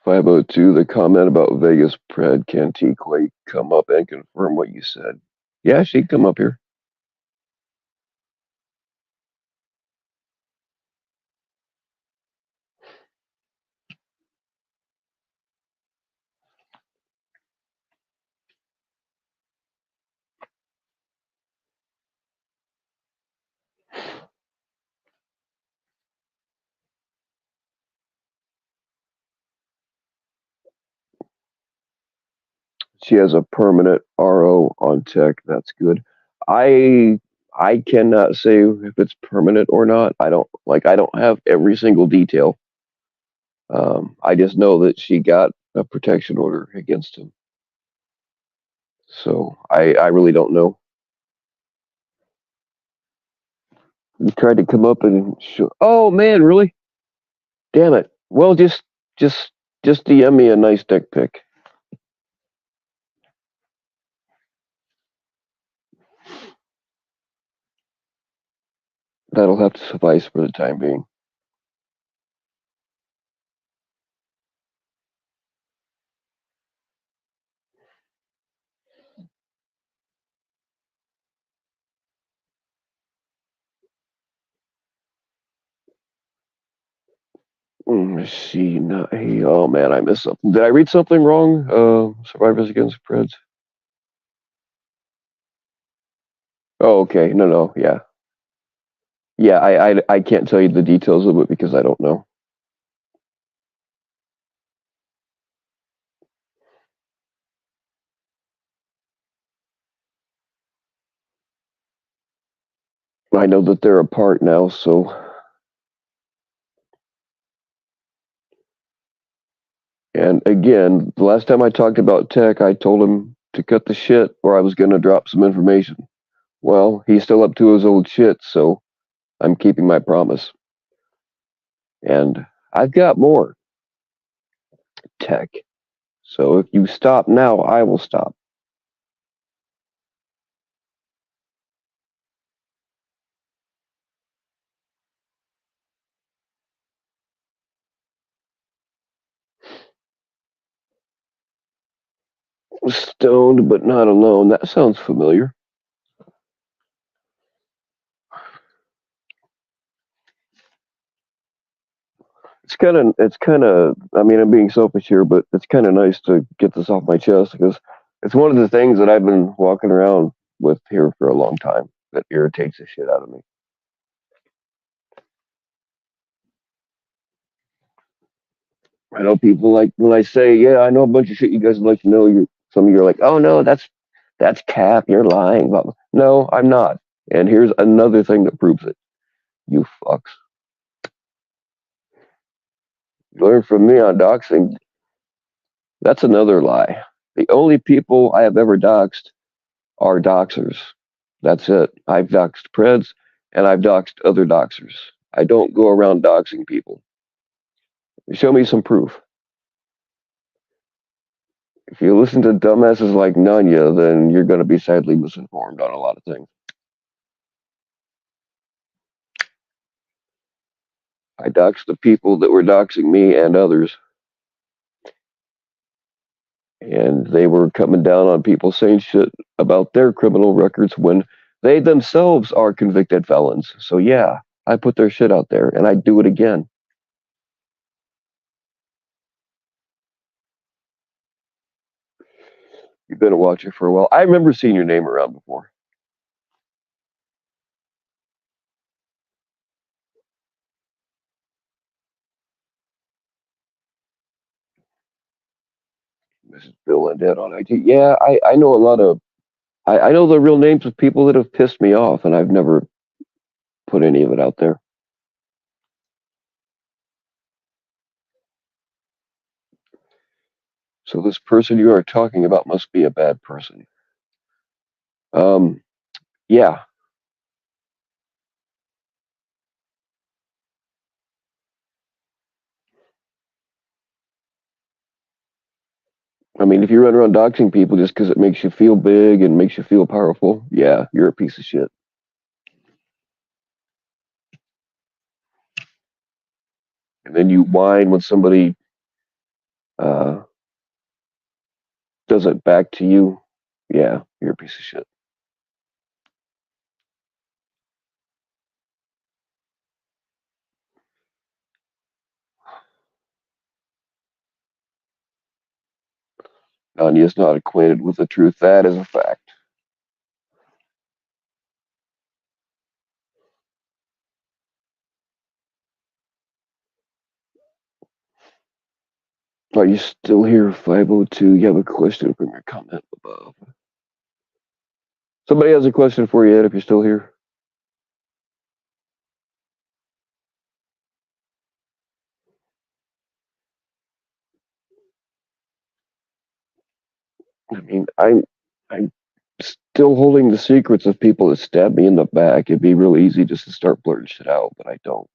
S2: 502, the comment about Vegas Pred Cantique come up and confirm what you said. Yeah, she'd come up here. She has a permanent RO on Tech. That's good. I I cannot say if it's permanent or not. I don't have every single detail. I just know that she got a protection order against him. So I really don't know. He tried to come up and show. Oh man, really? Damn it. Well, just just DM me a nice dick pic. That'll have to suffice for the time being. Let's see. No, hey, oh man, I missed something. Did I read something wrong? Survivors Against Preds. Oh, okay. No. Yeah, yeah. I can't tell you the details of it because I don't know. I know that they're apart now, so. And again, the last time I talked about Tech, I told him to cut the shit or I was going to drop some information. Well, he's still up to his old shit, so I'm keeping my promise. And I've got more Tech. So if you stop now, I will stop. Stoned but not alone. That sounds familiar. I mean, I'm being selfish here, but it's kind of nice to get this off my chest because it's one of the things that I've been walking around with here for a long time that irritates the shit out of me. I know people like when I say, "Yeah, I know a bunch of shit you guys would like to know." Some of you are like, "Oh no, that's cap. You're lying." Blah, blah. No, I'm not. And here's another thing that proves it. You fucks. Learn from me on doxing. That's another lie. The only people I have ever doxed are doxers. That's it. I've doxed Preds and I've doxed other doxers. I don't go around doxing people. Show me some proof. If you listen to dumbasses like Nanya, then you're going to be sadly misinformed on a lot of things. I doxed the people that were doxing me and others. And they were coming down on people saying shit about their criminal records when they themselves are convicted felons. So yeah, I put their shit out there and I'd do it again. You've been a watcher for a while. I remember seeing your name around before. This is Bill and Ed on IT. Yeah, I know a lot of I know the real names of people that have pissed me off, and I've never put any of it out there. So this person you are talking about must be a bad person. Yeah. I mean, if you run around doxing people just because it makes you feel big and makes you feel powerful, yeah, you're a piece of shit. And then you whine when somebody uh, does it back to you, yeah, you're a piece of shit. Anya's not acquainted with the truth. That is a fact. Are you still here, 502? You have a question from your comment above. Somebody has a question for you, Ed, if you're still here. I mean, I'm still holding the secrets of people that stabbed me in the back. It'd be real easy just to start blurting shit out, but I don't.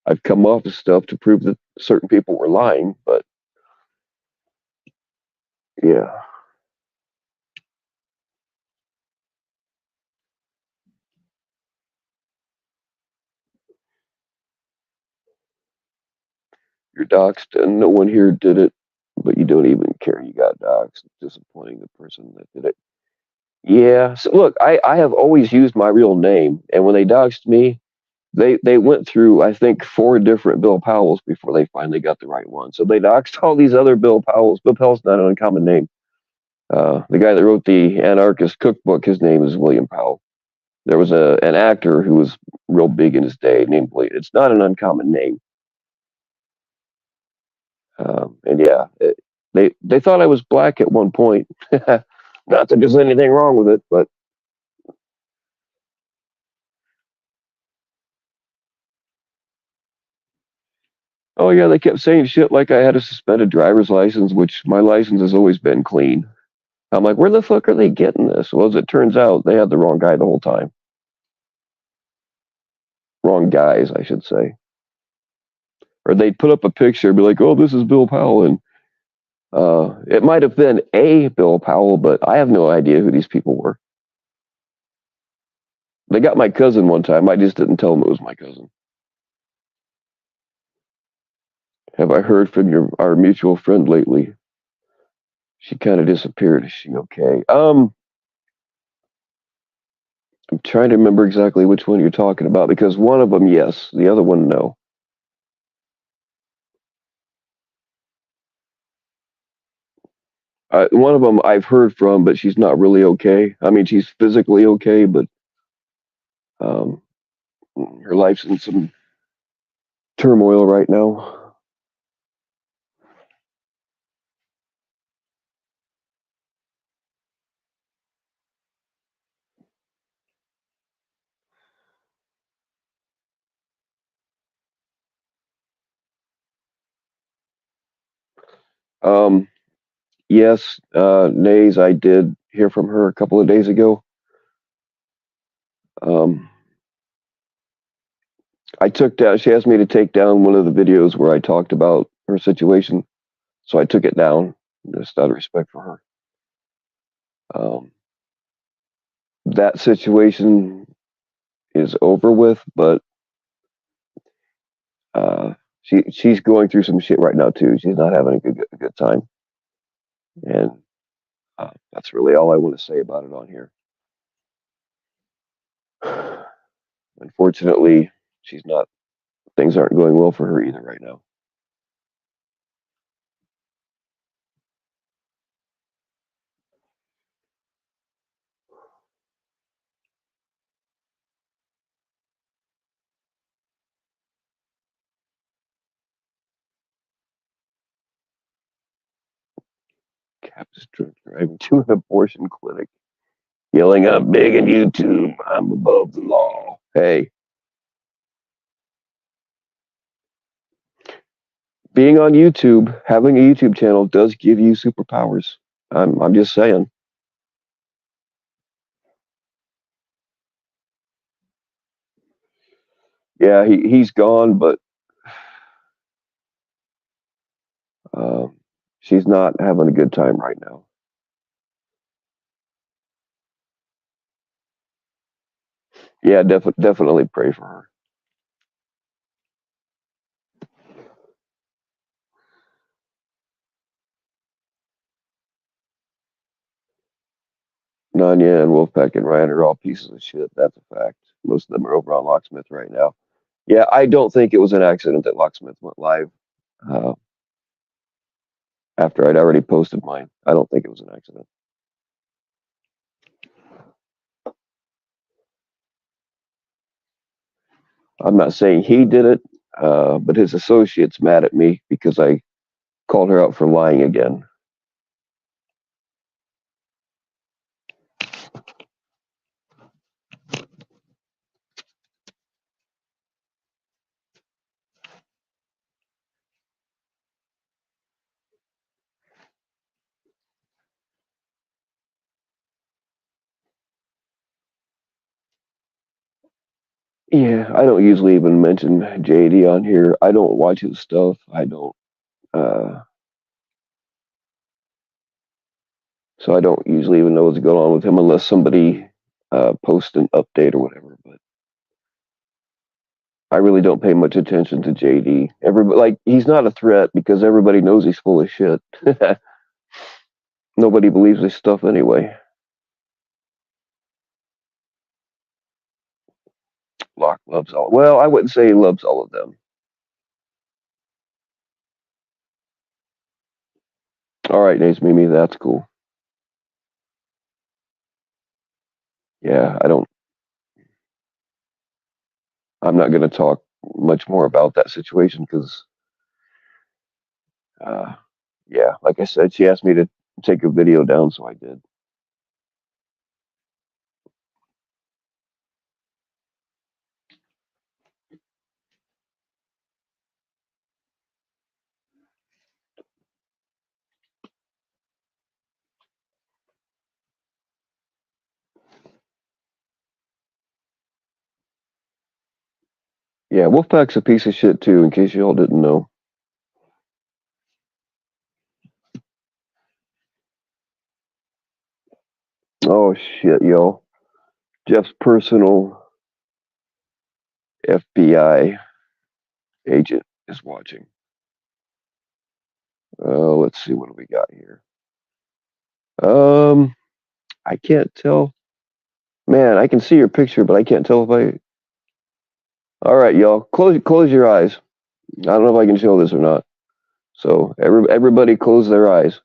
S2: I've come off with stuff to prove that certain people were lying, but yeah. You're doxxed and no one here did it, but you don't even care you got doxxed. It's disappointing the person that did it. Yeah. So look, I have always used my real name, and when they doxed me, they went through I think 4 different Bill Powells before they finally got the right one. So they doxed all these other Bill Powells. Bill Powell's not an uncommon name. The guy that wrote the Anarchist Cookbook, his name is William Powell. There was an actor who was real big in his day named William. It's not an uncommon name. And yeah, they thought I was black at one point. Not that there's anything wrong with it, but oh yeah, they kept saying shit like I had a suspended driver's license, which my license has always been clean. I'm like, where the fuck are they getting this? Well, as it turns out, they had the wrong guy the whole time. Wrong guys, I should say. Or they'd put up a picture, be like, oh, this is Bill Powell, and it might have been a Bill Powell, but I have no idea who these people were. They got my cousin one time. I just didn't tell them it was my cousin. Have I heard from our mutual friend lately? She kind of disappeared. Is she okay? I'm trying to remember exactly which one you're talking about because one of them, yes, the other one, no. One of them I've heard from, but she's not really okay. I mean, she's physically okay, but um, her life's in some turmoil right now. Yes, Nays, I did hear from her a couple of days ago. Um, I took down, she asked me to take down one of the videos where I talked about her situation. So I took it down just out of respect for her. Um, that situation is over with, but she's going through some shit right now too. She's not having a good time, and that's really all I want to say about it on here. Unfortunately, she's not. Things aren't going well for her either right now. Cap is driving to an abortion clinic, yelling, "I'm big in YouTube. I'm above the law." Hey, being on YouTube, having a YouTube channel does give you superpowers. I'm just saying. Yeah, he's gone, but um, she's not having a good time right now. Yeah, definitely pray for her. Nanya and Wolfpack and Ryan are all pieces of shit. That's a fact. Most of them are over on Locksmith right now. Yeah, I don't think it was an accident that Locksmith went live uh, after I'd already posted mine. I don't think it was an accident. I'm not saying he did it, but his associate's mad at me because I called her out for lying again. Yeah, I don't usually even mention JD on here. I don't watch his stuff. I don't. Uh, so I don't usually even know what's going on with him unless somebody posts an update or whatever. But I really don't pay much attention to JD. Everybody, like, he's not a threat because everybody knows he's full of shit. Nobody believes his stuff anyway. Locke loves all. Well, I wouldn't say he loves all of them. All right, Nace Mimi, that's cool. Yeah, I don't. I'm not going to talk much more about that situation because, uh, yeah, like I said, she asked me to take a video down, so I did. Yeah, Wolfpack's a piece of shit too, in case you all didn't know. Oh shit, yo. Jeff's personal FBI agent is watching. Let's see what do we got here. I can't tell. Man, I can see your picture, but I can't tell if I. All right, y'all, close your eyes. I don't know if I can show this or not. So everybody, close their eyes.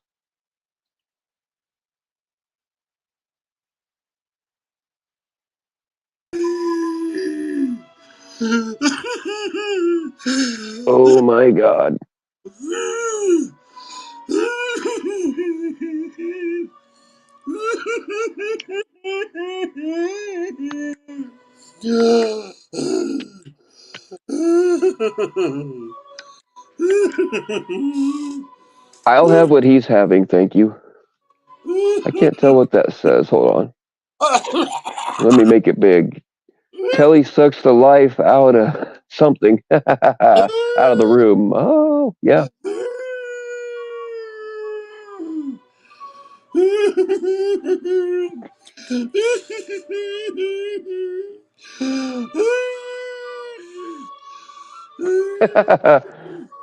S2: Oh my God. I'll have what he's having, thank you. I can't tell what that says. Hold on. Let me make it big. Kelly sucks the life out of something. Out of the room. Oh, yeah.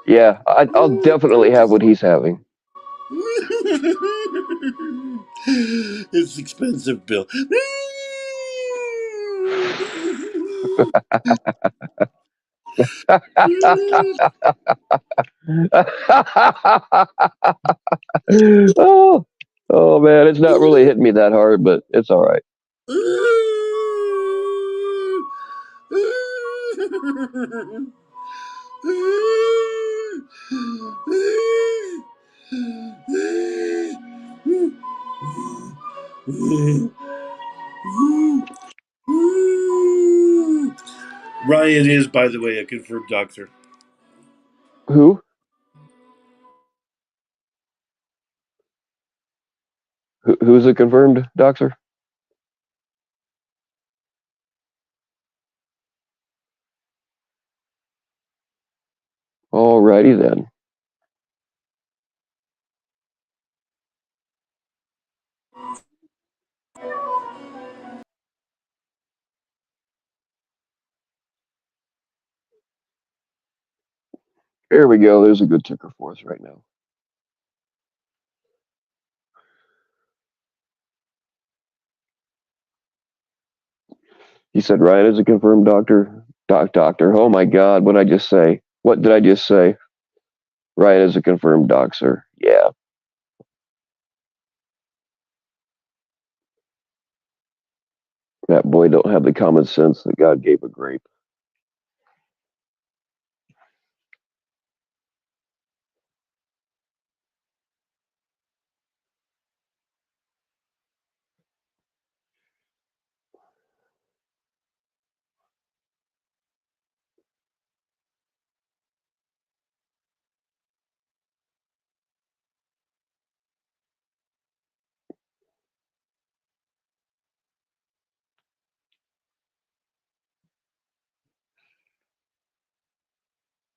S2: Yeah, I'll definitely have what he's having.
S4: It's expensive, Bill.
S2: Oh, oh man, it's not really hitting me that hard, but it's all right.
S4: Ryan is, by the way, a confirmed doctor.
S2: Who? Who's a confirmed doctor? Alrighty then. There we go. There's a good ticker for us right now. He said Ryan is a confirmed doctor. Doctor. Oh my God, what did I just say? What did I just say? Ryan is a confirmed doctor. Yeah. That boy don't have the common sense that God gave a grape.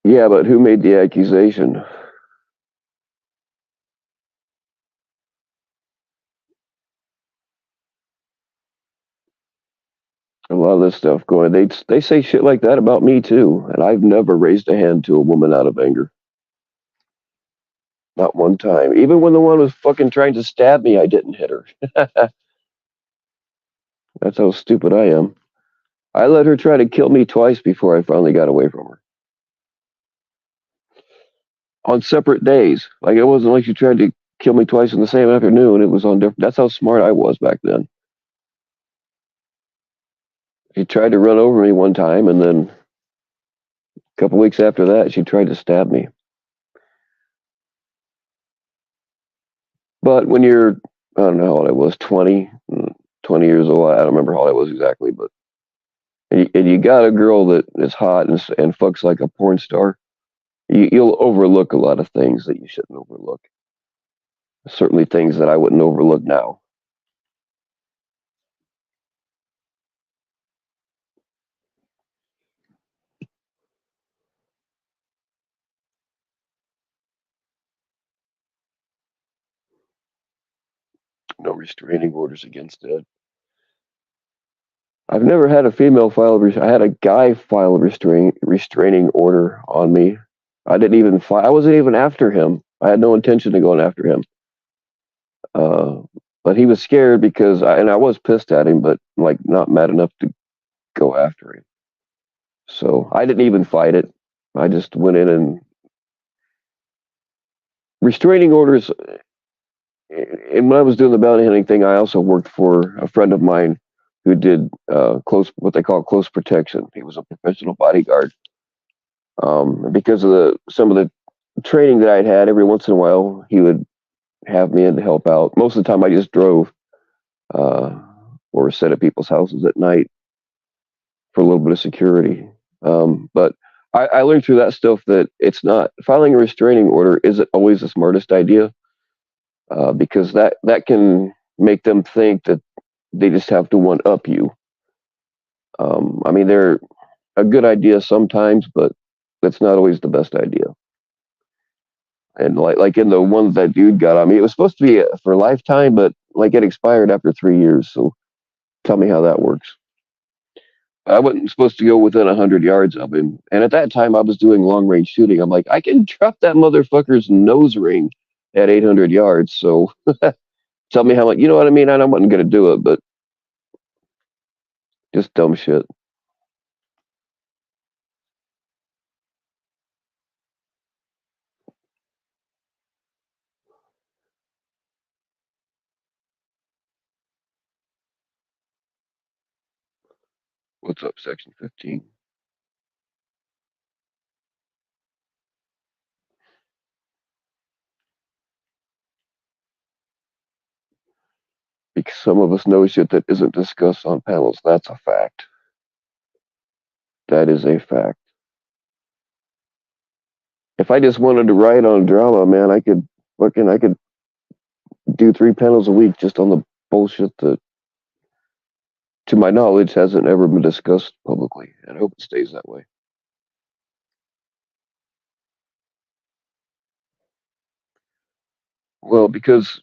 S2: Yeah, but who made the accusation? A lot of this stuff going. They say shit like that about me too, and I've never raised a hand to a woman out of anger. Not one time. Even when the one was fucking trying to stab me, I didn't hit her. That's how stupid I am. I let her try to kill me twice before I finally got away from her. On separate days. Like, it wasn't like she tried to kill me twice in the same afternoon. It was on different. That's how smart I was back then. She tried to run over me one time, and then a couple weeks after that, she tried to stab me. But when you're, I don't know how old I was, 20 years old. I don't remember how old I was exactly, but and you got a girl that is hot and fucks like a porn star, you'll overlook a lot of things that you shouldn't overlook. Certainly things that I wouldn't overlook now. No restraining orders against it. I've never had a female file. I had a guy file a restraining order on me. I didn't even file. I wasn't even after him. I had no intention of going after him. But he was scared because I was pissed at him, but like not mad enough to go after him. So I didn't even fight it. I just went in and restraining orders. And when I was doing the bounty hunting thing, I also worked for a friend of mine who did what they call close protection. He was a professional bodyguard. Because of some of the training that I'd had, every once in a while he would have me in to help out. Most of the time, I just drove or sat at people's houses at night for a little bit of security. But I learned through that stuff that it's not filing a restraining order isn't always the smartest idea, because that can make them think that they just have to one up you. I mean, they're a good idea sometimes, but that's not always the best idea. And like in the one that dude got on me, it was supposed to be for lifetime, but like it expired after 3 years. So tell me how that works. I wasn't supposed to go within 100 yards of him, and at that time I was doing long range shooting. I'm like, I can drop that motherfucker's nose ring at 800 yards. So tell me how much. You know what I mean? I wasn't gonna do it, but just dumb shit. What's up, Section 15? Because some of us know shit that isn't discussed on panels. That's a fact. That is a fact. If I just wanted to write on drama, man, I could do 3 panels a week just on the bullshit that, to my knowledge, hasn't ever been discussed publicly, and I hope it stays that way. Well, because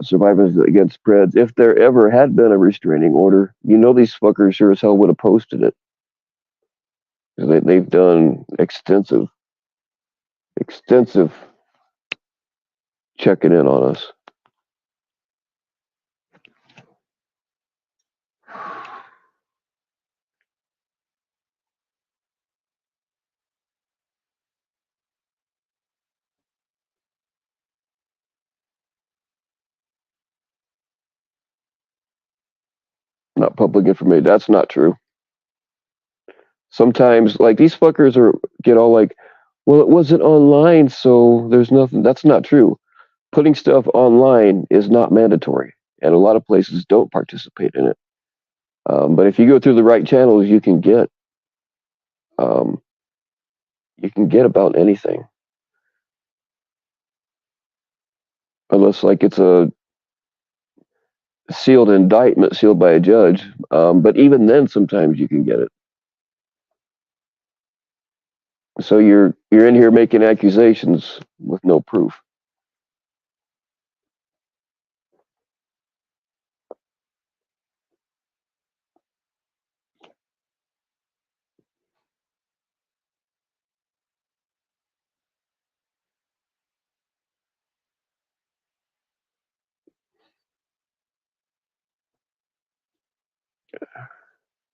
S2: survivors against Preds, if there ever had been a restraining order, these fuckers sure as hell would have posted it. They've done extensive checking in on us. Not public information. That's not true. Sometimes, like these fuckers get all like, well, it wasn't online, so there's nothing. That's not true. Putting stuff online is not mandatory, and a lot of places don't participate in it. But if you go through the right channels, um, you can get about anything, unless like it's a sealed indictment sealed by a judge. But even then, sometimes you can get it. So you're in here making accusations with no proof.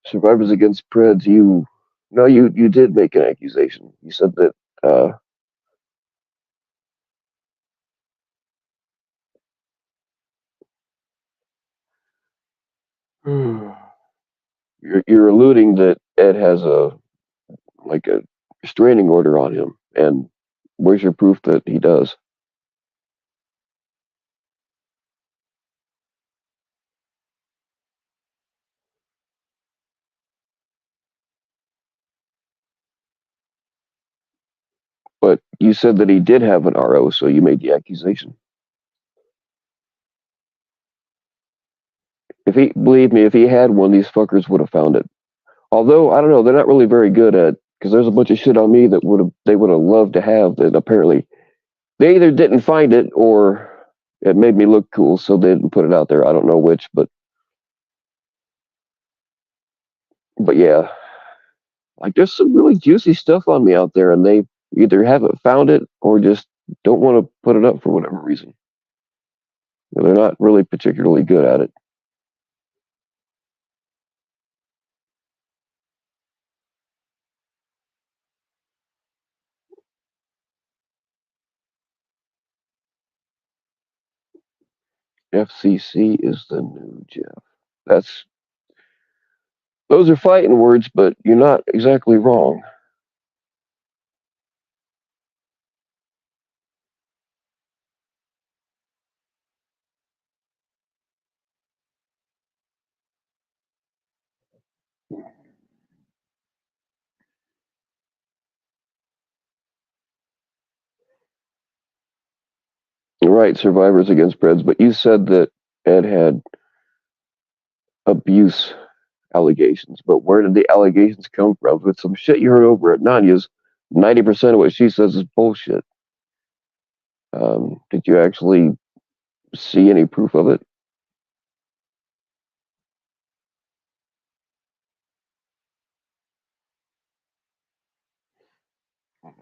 S2: Survivors against Preds, you did make an accusation. You said that you're alluding that Ed has a restraining order on him, and where's your proof that he does? But you said that he did have an RO, so you made the accusation. Believe me, if he had one, these fuckers would have found it. Although I don't know, they're not really very good at, because there's a bunch of shit on me that they would have loved to have that apparently they either didn't find it or it made me look cool, so they didn't put it out there. I don't know which, but yeah, like there's some really juicy stuff on me out there, and they either haven't found it or just don't want to put it up for whatever reason. They're not really particularly good at it. FCC is the new Jeff. Those are fighting words, but you're not exactly wrong. Right, Survivors Against Preds, but you said that Ed had abuse allegations, but where did the allegations come from? With some shit you heard over at Nanya's, 90% of what she says is bullshit. Did you actually see any proof of it?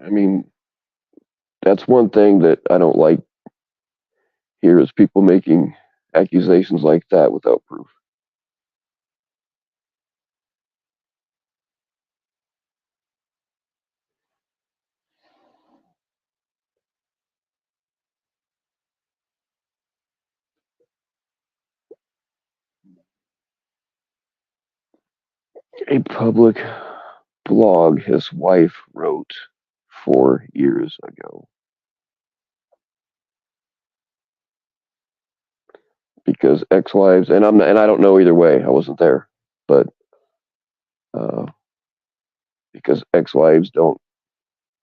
S2: I mean, that's one thing that I don't like here is people making accusations like that without proof. A public blog his wife wrote 4 years ago. Because ex-wives, and I don't know either way. I wasn't there, but because ex-wives don't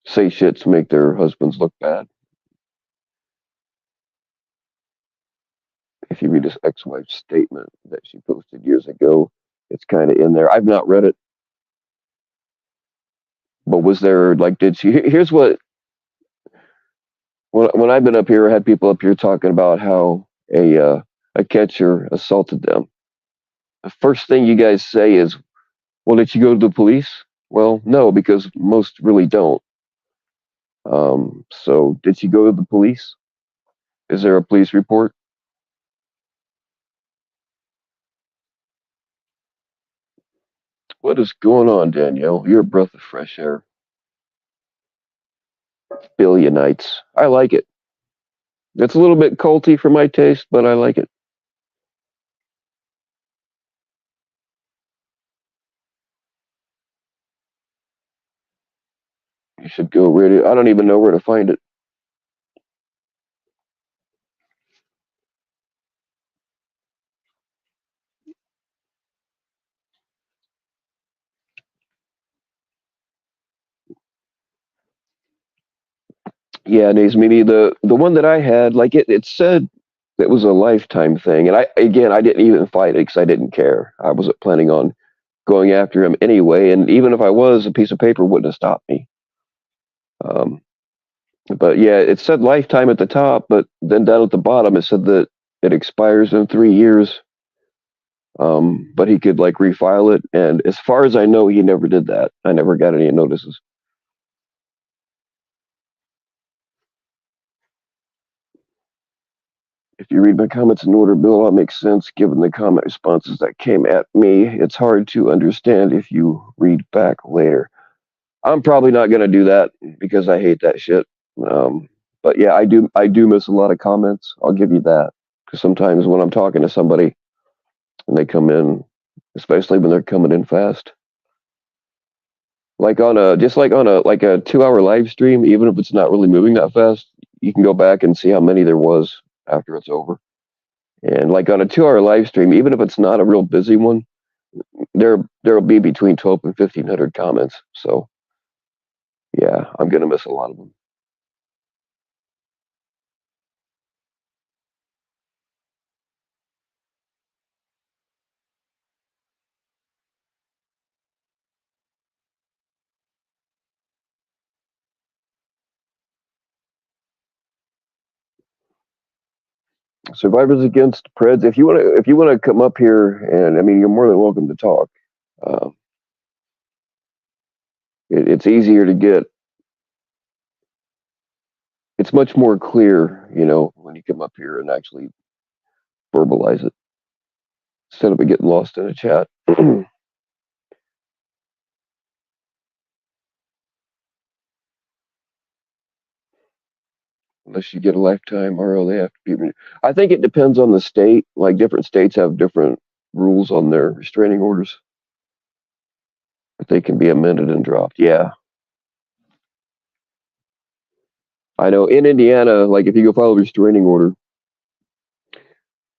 S2: say shit to make their husbands look bad. If you read this ex-wife's statement that she posted years ago, it's kind of in there. I've not read it, but was there like, did she? Here's what. When I've been up here, I had people up here talking about how a catcher assaulted them. The first thing you guys say is, "Well, did you go to the police?" Well, no, because most really don't. So did you go to the police? Is there a police report? What is going on, Danielle? You're a breath of fresh air. Billionites. I like it. It's a little bit culty for my taste, but I like it. You should go read it. I don't even know where to find it. Yeah, Nazmini, the one that I had, like it said it was a lifetime thing, and I didn't even fight it because I didn't care. I wasn't planning on going after him anyway, and even if I was, a piece of paper wouldn't have stopped me. Um, but yeah, it said lifetime at the top, but then down at the bottom it said that it expires in 3 years. But he could like refile it, and as far as I know, he never did that. I never got any notices. If you read my comments in order, Bill, it makes sense given the comment responses that came at me. It's hard to understand if you read back later. I'm probably not going to do that because I hate that shit. But yeah, I do miss a lot of comments. I'll give you that. Because sometimes when I'm talking to somebody and they come in, especially when they're coming in fast, like on a 2-hour live stream, even if it's not really moving that fast, you can go back and see how many there was after it's over. And like on a 2-hour live stream, even if it's not a real busy one, there'll be between 12 and 1,500 comments. So yeah, I'm gonna miss a lot of them. Survivors Against Preds. If you wanna come up here, and I mean, you're more than welcome to talk. Uh, it's easier to get. It's much more clear, when you come up here and actually verbalize it instead of it getting lost in a chat. Unless you get a lifetime RO, they have to be. I think it depends on the state. Like different states have different rules on their restraining orders, but they can be amended and dropped. Yeah, I know. In Indiana, like if you go file a restraining order,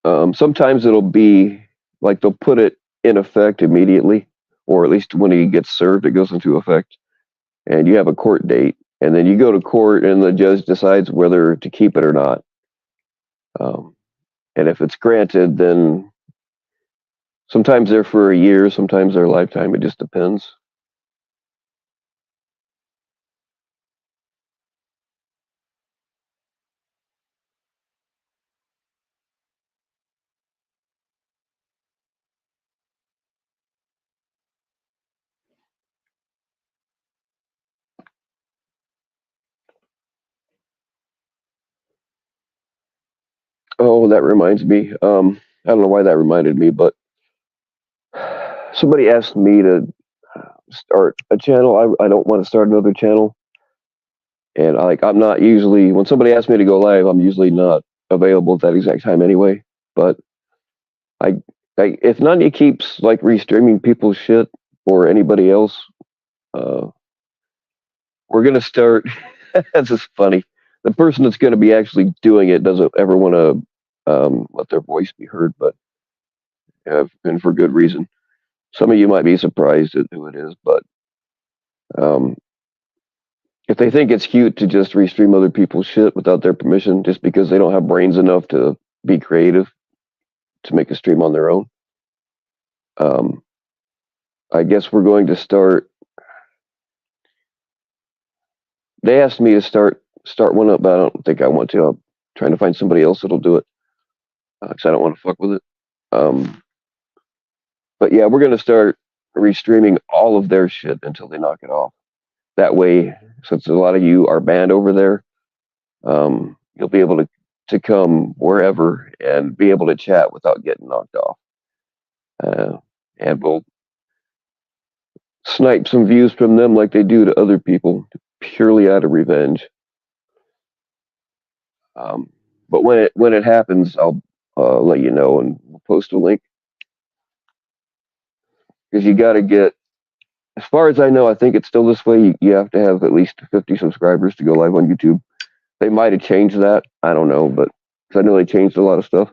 S2: sometimes it'll be like they'll put it in effect immediately, or at least when he gets served, it goes into effect, and you have a court date, and then you go to court, and the judge decides whether to keep it or not. And if it's granted, then sometimes they're for a year, sometimes they're a lifetime. It just depends. Oh, that reminds me. I don't know why that reminded me, but somebody asked me to start a channel. I don't want to start another channel. And I'm not usually, when somebody asks me to go live, I'm usually not available at that exact time anyway. But I, if none of you keeps like restreaming people's shit or anybody else, uh, we're gonna start. That's just funny. The person that's going to be actually doing it doesn't ever want to let their voice be heard, but and for good reason. Some of you might be surprised at who it is, but um, if they think it's cute to just restream other people's shit without their permission, just because they don't have brains enough to be creative to make a stream on their own, um, I guess we're going to start. They asked me to start one up, but I don't think I want to. I'm trying to find somebody else that'll do it because I don't want to fuck with it. Um, but yeah, we're going to start restreaming all of their shit until they knock it off. That way, since a lot of you are banned over there, you'll be able to come wherever and be able to chat without getting knocked off. And we'll snipe some views from them like they do to other people, purely out of revenge. But when it happens, I'll let you know and we'll post a link because you got to get. As far as I know, I think it's still this way. You have to have at least 50 subscribers to go live on YouTube. They might have changed that. I don't know, but cause I know they changed a lot of stuff.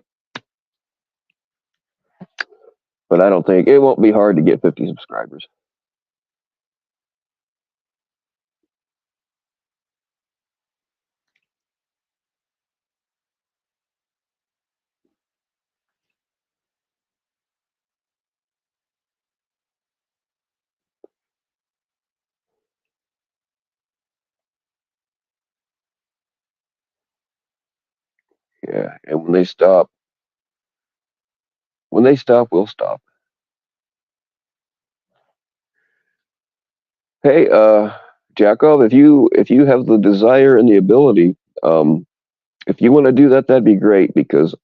S2: But I don't think it won't be hard to get 50 subscribers. Yeah, and when they stop, we'll stop. Hey, Jacob, if you have the desire and the ability, if you want to do that, that'd be great because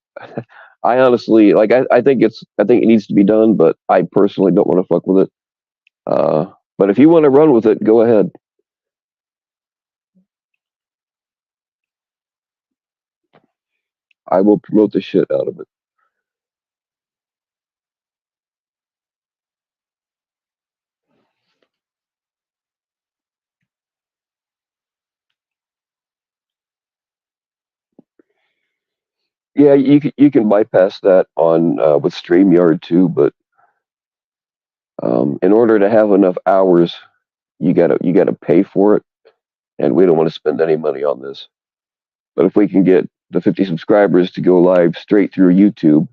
S2: I honestly I think it needs to be done, but I personally don't want to fuck with it. But if you want to run with it, go ahead. I will promote the shit out of it. Yeah, you can bypass that on with StreamYard too, but in order to have enough hours, you gotta pay for it, and we don't want to spend any money on this. But if we can get the 50 subscribers to go live straight through YouTube,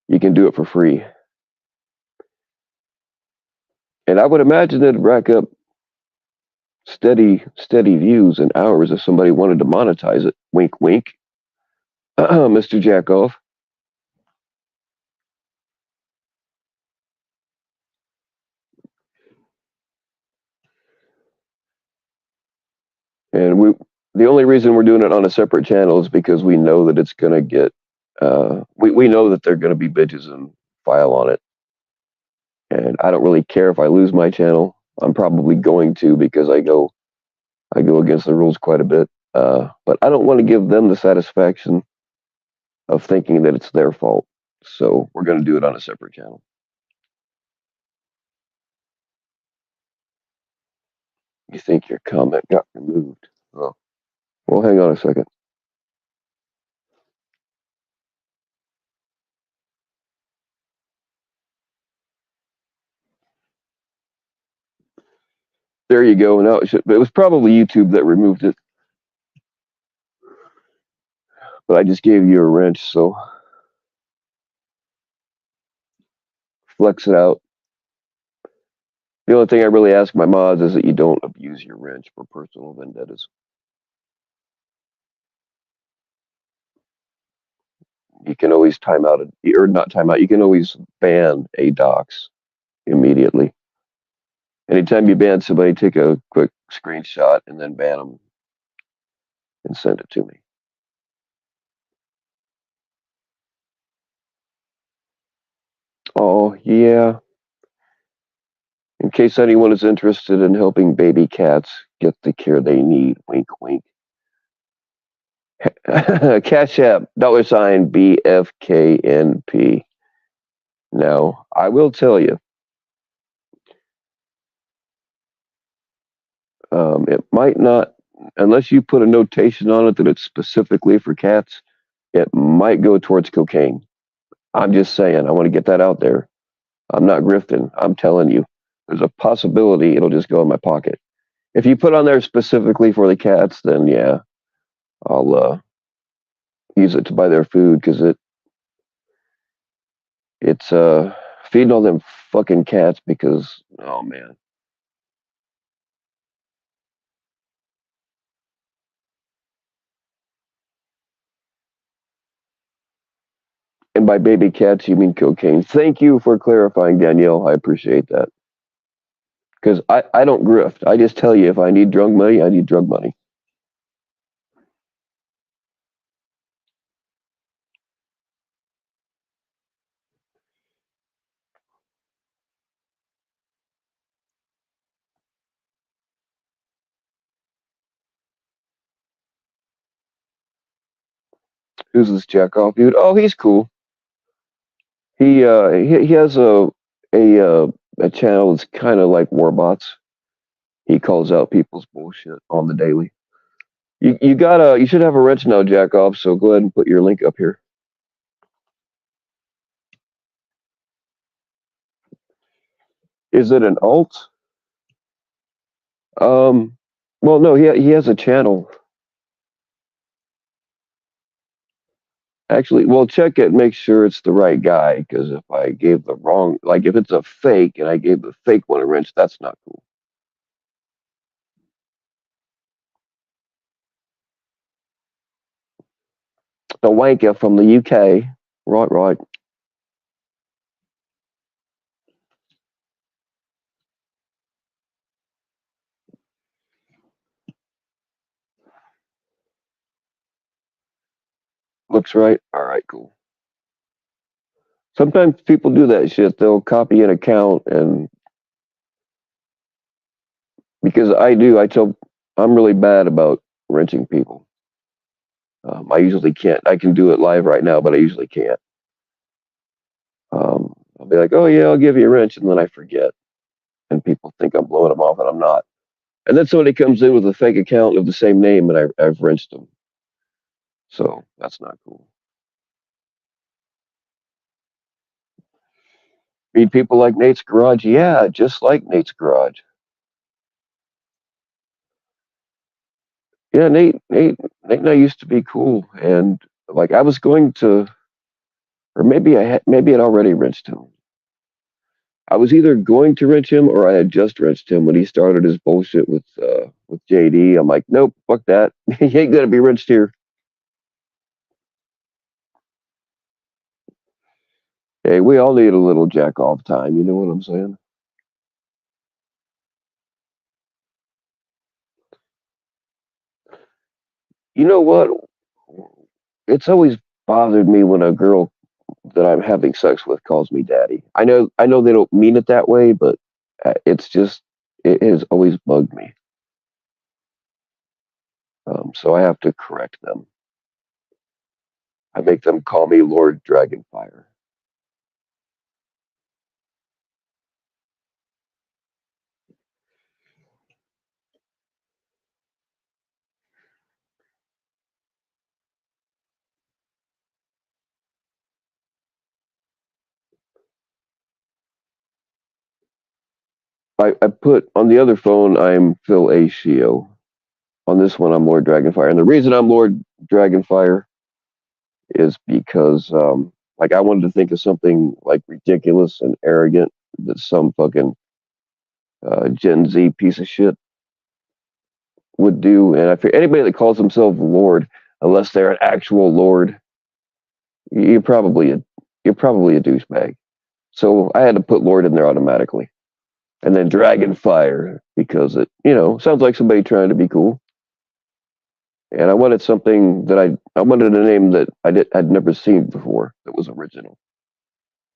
S2: you can do it for free. And I would imagine it'd rack up steady views and hours if somebody wanted to monetize it. Wink, wink, Mr. Jackoff. And the only reason we're doing it on a separate channel is because we know that it's gonna get, we know that they're gonna be bitches and file on it. And I don't really care if I lose my channel. I'm probably going to because I go against the rules quite a bit. But I don't want to give them the satisfaction of thinking that it's their fault. So we're going to do it on a separate channel. You think your comment got removed? Oh, well, hang on a second. There you go. Now it was probably YouTube that removed it. But I just gave you a wrench, so flex it out. The only thing I really ask my mods is that you don't abuse your wrench for personal vendettas. You can always time out, or not time out, you can always ban a dox immediately. Anytime you ban somebody, take a quick screenshot and then ban them and send it to me. Oh, yeah. In case anyone is interested in helping baby cats get the care they need, wink, wink. Cash App, $BFKNP. Now, I will tell you, it might not, unless you put a notation on it that it's specifically for cats, it might go towards cocaine. I'm just saying, I want to get that out there. I'm not grifting. I'm telling you, there's a possibility it'll just go in my pocket. If you put on there specifically for the cats, then yeah, I'll use it to buy their food because it's feeding all them fucking cats because, oh man. And by baby cats, you mean cocaine. Thank you for clarifying, Danielle. I appreciate that. Because I don't grift. I just tell you if I need drug money, I need drug money. Who's this jackoff dude? Oh, he's cool. He has a channel that's kind of like Warbots. He calls out people's bullshit on the daily. You should have a wrench now, jackoff. So go ahead and put your link up here. Is it an alt? Well, no, he has a channel. Actually, well, check it. Make sure it's the right guy. Because if I gave the wrong, like if it's a fake and I gave the fake one a wrench, that's not cool. The wanker from the UK. Right. Looks right. All right, cool. Sometimes people do that shit. They'll copy an account and because I'm really bad about wrenching people. I usually can't. I can do it live right now, but I usually can't. I'll be like, oh yeah, I'll give you a wrench, and then I forget, and people think I'm blowing them off, and I'm not. And then somebody comes in with a fake account of the same name, and I've wrenched them. So that's not cool. Meet people like Nate's Garage. Yeah, just like Nate's Garage. Yeah, Nate and I used to be cool, and like I was going to, or maybe maybe I'd already wrenched him. I was either going to wrench him or I had just wrenched him when he started his bullshit with JD. I'm like, nope, fuck that. He ain't gonna be wrenched here. Hey, we all need a little jack off time. You know what I'm saying? You know what? It's always bothered me when a girl that I'm having sex with calls me daddy. I know they don't mean it that way, but it's just it has always bugged me. So I have to correct them. I make them call me Lord Dragonfire. I put on the other phone, I'm Phil Ashio. On this one, I'm Lord Dragonfire. And the reason I'm Lord Dragonfire is because like I wanted to think of something like ridiculous and arrogant that some fucking Gen Z piece of shit would do. And I figure anybody that calls themselves Lord, unless they're an actual Lord, you're probably a douchebag. So I had to put Lord in there automatically, and then Dragon Fire because it sounds like somebody trying to be cool. And I wanted something that I wanted a name that I'd never seen before that was original.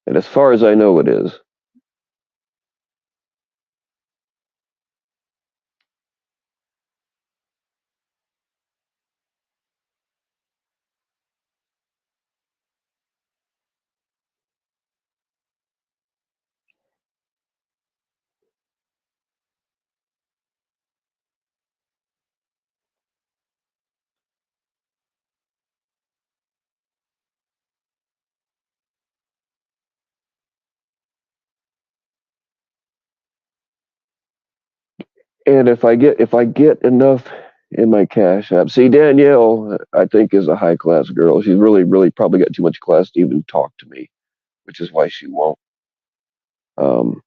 S2: And as far as I know, it is. And if I get enough in my cash app, see Danielle, I think is a high class girl. She's really really probably got too much class to even talk to me, which is why she won't. Um,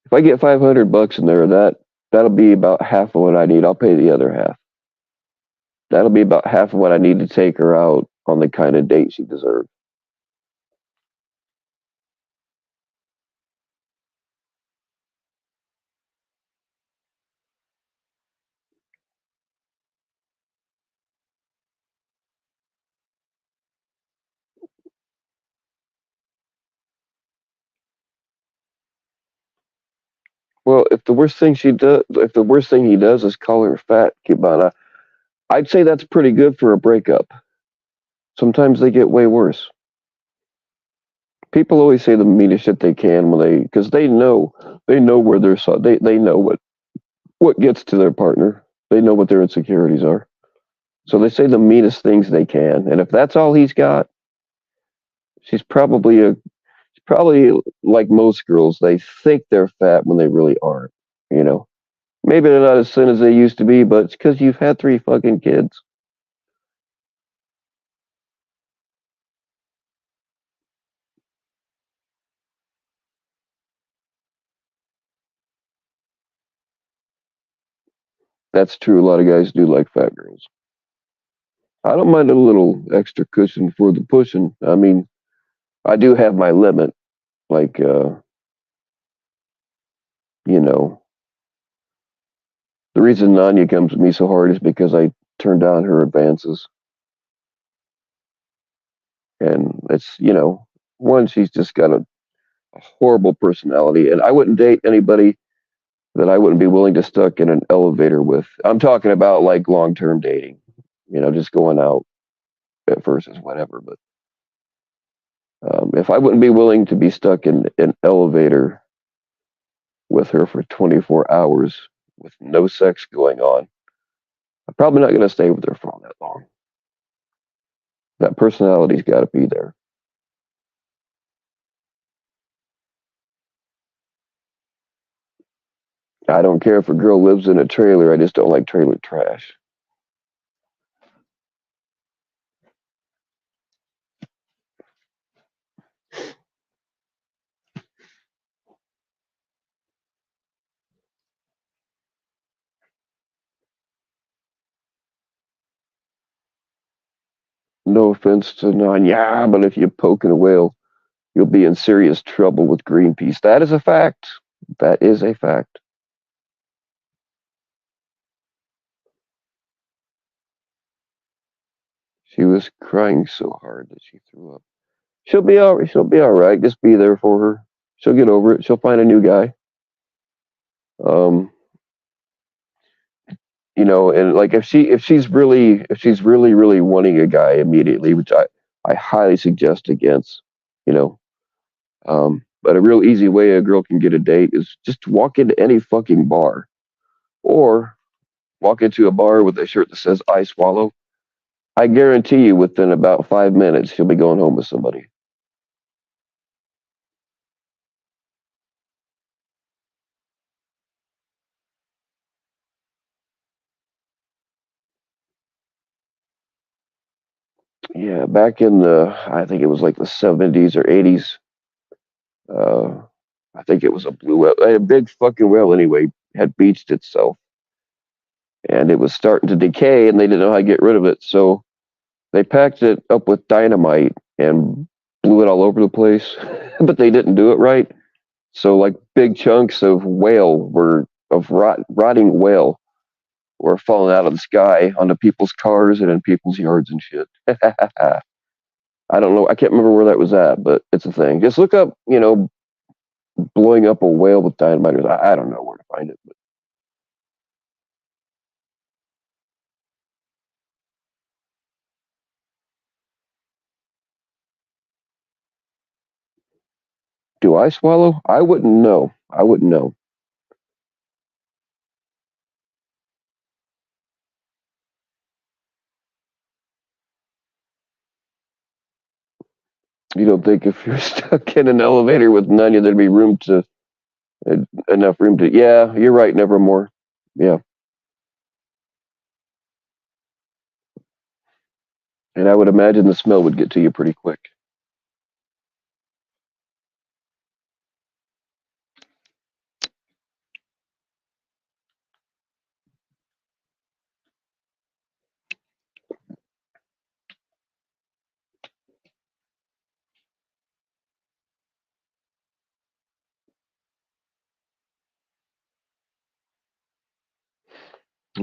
S2: if I get $500 in there, that'll be about half of what I need. I'll pay the other half. That'll be about half of what I need to take her out on the kind of date she deserves. Well, if the worst thing he does is call her fat, Kibana, I'd say that's pretty good for a breakup. Sometimes they get way worse. People always say the meanest shit they can because they know where they know what gets to their partner. They know what their insecurities are. So they say the meanest things they can. And if that's all he's got, she's probably like most girls, they think they're fat when they really aren't, you know. Maybe they're not as thin as they used to be, but it's because you've had 3 fucking kids. That's true. A lot of guys do like fat girls. I don't mind a little extra cushion for the pushing. I mean, I do have my limit. Like, you know, the reason Nanya comes with me so hard is because I turn down her advances. And one, she's just got a horrible personality. And I wouldn't date anybody that I wouldn't be willing to stuck in an elevator with. I'm talking about like long term dating, just going out at first is whatever. But if I wouldn't be willing to be stuck in an elevator with her for 24 hours with no sex going on, I'm probably not going to stay with her for all that long. That personality's got to be there. I don't care if a girl lives in a trailer. I just don't like trailer trash. No offense to non, yeah, but if you're poking a whale, you'll be in serious trouble with Greenpeace. That is a fact. That is a fact. She was crying so hard that she threw up. She'll be all right. She'll be all right. Just be there for her. She'll get over it. She'll find a new guy. Um, and like if she's really really wanting a guy immediately, which I highly suggest against, you know. But a real easy way a girl can get a date is just walk into any fucking bar, or walk into a bar with a shirt that says "I swallow." I guarantee you, within about 5 minutes, she'll be going home with somebody. Yeah, back in I think it was like the 70s or 80s. Uh, I think it was a blue whale, a big fucking whale anyway, had beached itself, and it was starting to decay, and they didn't know how to get rid of it, so they packed it up with dynamite and blew it all over the place, but they didn't do it right. So like big chunks of rotting whale were falling out of the sky onto people's cars and in people's yards and shit. I don't know. I can't remember where that was at, but it's a thing. Just look up, blowing up a whale with dynamite. I don't know where to find it, but do I swallow? I wouldn't know. I wouldn't know. You don't think if you're stuck in an elevator with none, there'd be uh, enough room to? Yeah, you're right. Nevermore. Yeah, and I would imagine the smell would get to you pretty quick.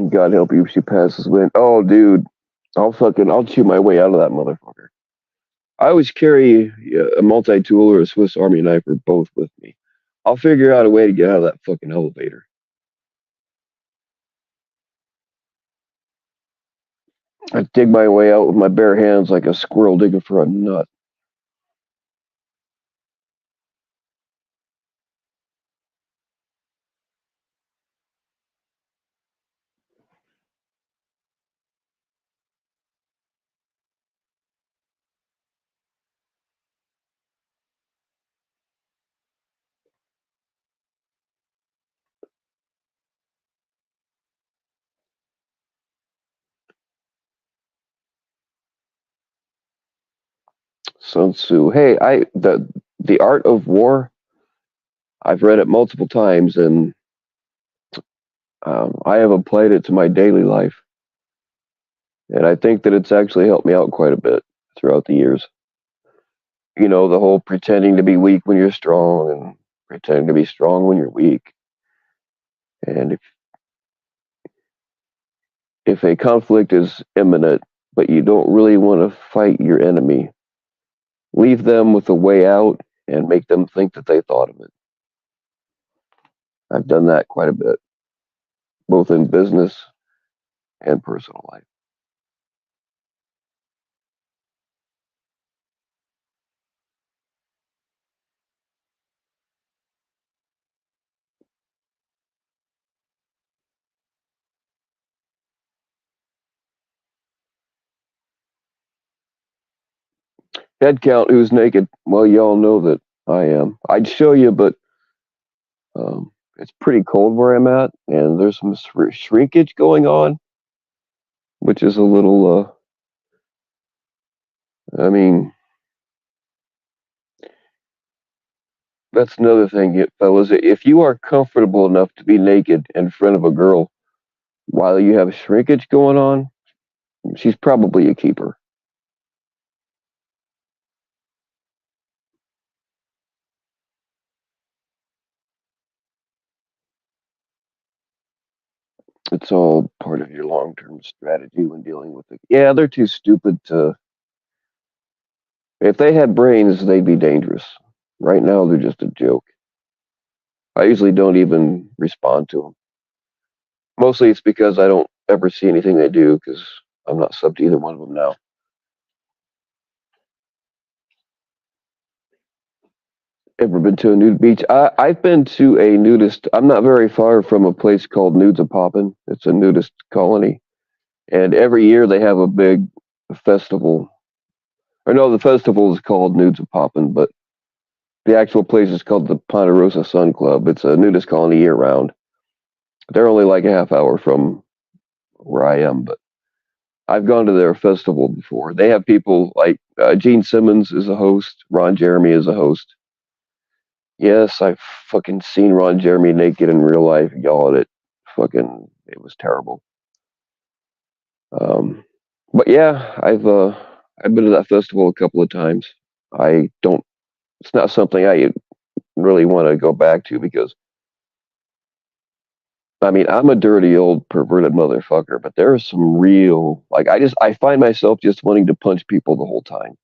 S2: God help you if she passes wind. Oh, dude, I'll chew my way out of that motherfucker. I always carry a multi-tool or a Swiss Army knife or both with me. I'll figure out a way to get out of that fucking elevator. I dig my way out with my bare hands like a squirrel digging for a nut. Sun Tzu. Hey, the Art of War. I've read it multiple times, and I have applied it to my daily life, and I think that it's actually helped me out quite a bit throughout the years. The whole pretending to be weak when you're strong, and pretending to be strong when you're weak. And if a conflict is imminent, but you don't really want to fight your enemy, leave them with a way out and make them think that they thought of it. I've done that quite a bit, both in business and personal life. Head count who's naked? Well, y'all know that I am. I'd show you, but it's pretty cold where I'm at, and there's some shrinkage going on, which is a little, I mean, that's another thing, fellas. If you are comfortable enough to be naked in front of a girl while you have shrinkage going on, she's probably a keeper. It's all part of your long-term strategy when dealing with it. Yeah, they're too stupid to. If they had brains, they'd be dangerous. Right now, they're just a joke. I usually don't even respond to them. Mostly it's because I don't ever see anything they do because I'm not sub to either one of them now. Ever been to a nude beach? I've been to a nudist. I'm not very far from a place called Nudes a Poppin'. It's a nudist colony, and every year they have a big festival. Or no, the festival is called Nudes a Poppin', but the actual place is called the Ponderosa Sun Club. It's a nudist colony year round. They're only like a half hour from where I am, but I've gone to their festival before. They have people like Gene Simmons is a host, Ron Jeremy is a host. Yes, I've fucking seen Ron Jeremy naked in real life, y'all. It was terrible. Um, but yeah, I've been to that festival a couple of times. I don't. It's not something I really want to go back to because I mean I'm a dirty old perverted motherfucker. But there are some real like I find myself just wanting to punch people the whole time.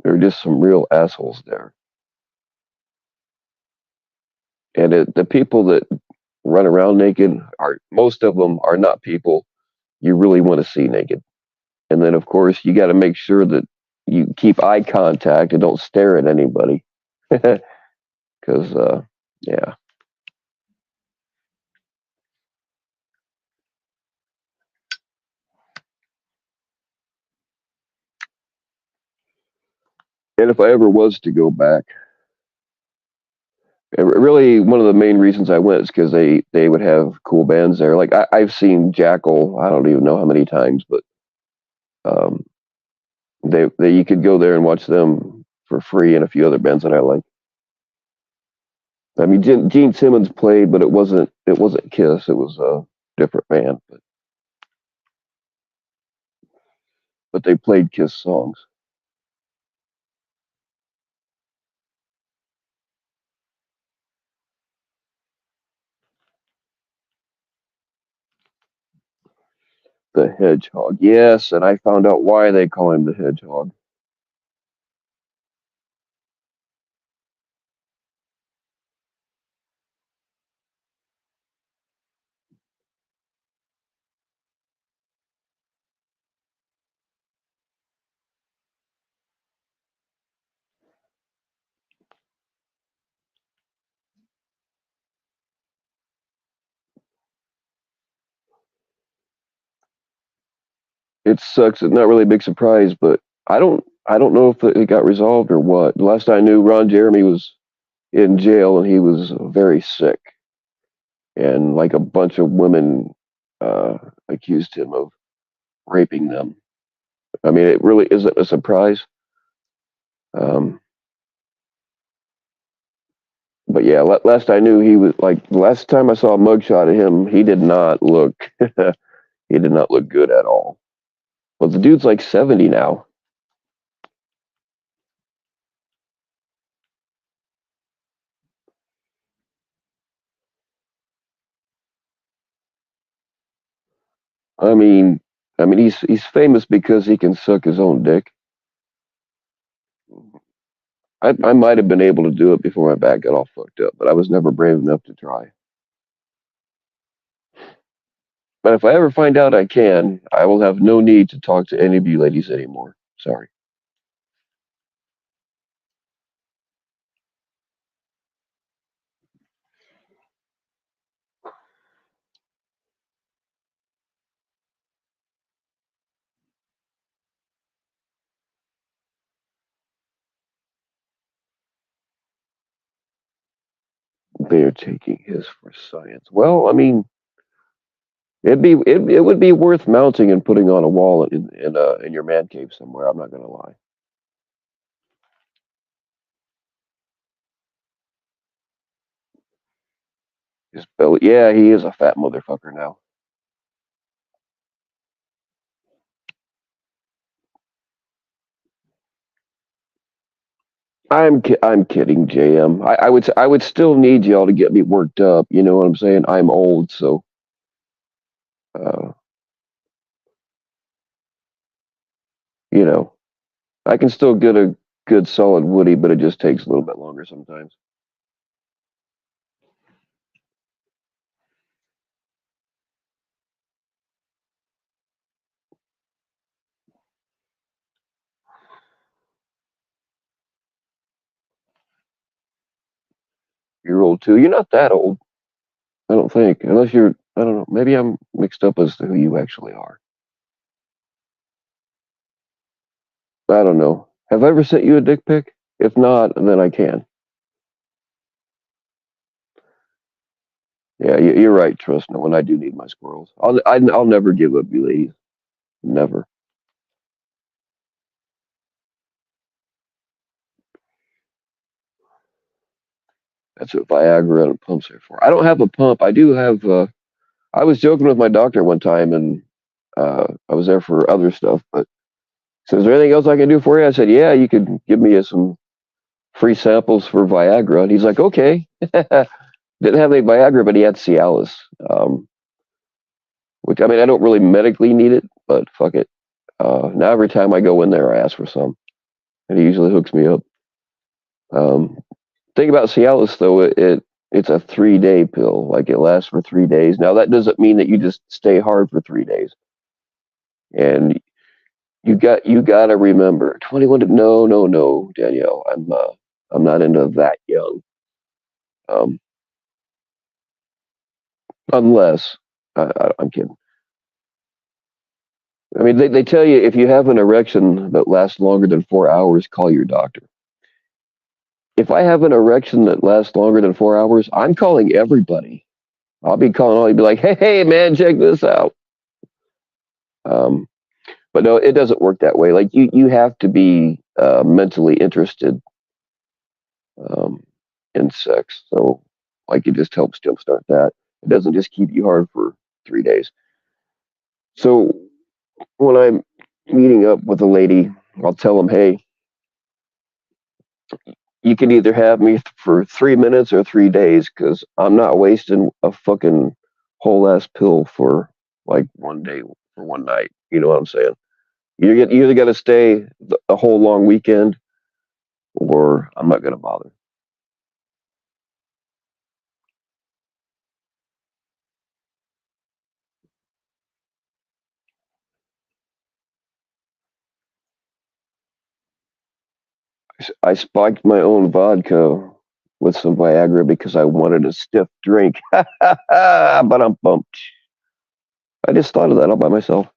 S2: There are just some real assholes there, and the people that run around naked are most of them are not people you really want to see naked. And then, of course, you got to make sure that you keep eye contact and don't stare at anybody. Because, yeah. And if I ever was to go back, really one of the main reasons I went is because they would have cool bands there. Like I've seen Jackal, I don't even know how many times, but um, they you could go there and watch them for free and a few other bands that I like. I mean, Gene Simmons played, but it wasn't Kiss. It was a different band, but they played Kiss songs. The Hedgehog, yes, and I found out why they call him the Hedgehog. It sucks. It's not really a big surprise, but I don't know if it got resolved or what. Last I knew, Ron Jeremy was in jail and he was very sick, and like a bunch of women accused him of raping them. I mean, it really isn't a surprise. Um, but yeah, last I knew, he was like last time I saw a mugshot of him, he did not look he did not look good at all. But the dude's like 70 now. I mean, he's famous because he can suck his own dick. I might have been able to do it before my back got all fucked up, but I was never brave enough to try. But if I ever find out I can, I will have no need to talk to any of you ladies anymore. Sorry. They're taking his for science. Well, I mean, it would be worth mounting and putting on a wall in your man cave somewhere. I'm not gonna lie. His belly, yeah, he is a fat motherfucker now. I'm kidding, JM. I would still need y'all to get me worked up. You know what I'm saying? I'm old, so uh, you know I can still get a good solid woody, but it just takes a little bit longer sometimes. You're old too. You're not that old, I don't think, unless you're. I don't know. Maybe I'm mixed up as to who you actually are. I don't know. Have I ever sent you a dick pic? If not, then I can. Yeah, you're right. Trust no one. I do need my squirrels. I'll never give up, you ladies. Never. That's what Viagra and pumps are for. I don't have a pump. I do have. I was joking with my doctor one time, and I was there for other stuff. But he said, "Is there anything else I can do for you?" I said, "Yeah, you could give me some free samples for Viagra." And he's like, "Okay." Didn't have any Viagra, but he had Cialis. Which I mean, I don't really medically need it, but fuck it. Now every time I go in there, I ask for some, and he usually hooks me up. Um, thing about Cialis though, it's a 3 day pill. Like it lasts for 3 days. Now that doesn't mean that you just stay hard for 3 days. And you got to remember, 21. No, Danielle. I'm not into that young. Um, unless I'm kidding. I mean, they tell you if you have an erection that lasts longer than 4 hours, call your doctor. If I have an erection that lasts longer than 4 hours, I'm calling everybody. I'll be calling all. You'd be like, hey, man, check this out. Um, but no, it doesn't work that way. Like you have to be mentally interested um, in sex. So, like, it just helps jumpstart that. It doesn't just keep you hard for 3 days. So when I'm meeting up with a lady, I'll tell them, hey, you can either have me for 3 minutes or 3 days because I'm not wasting a fucking whole ass pill for like 1 day for one night. You know what I'm saying? You either got to stay a whole long weekend or I'm not going to bother. I spiked my own vodka with some Viagra because I wanted a stiff drink. But I'm bumped. I just thought of that all by myself.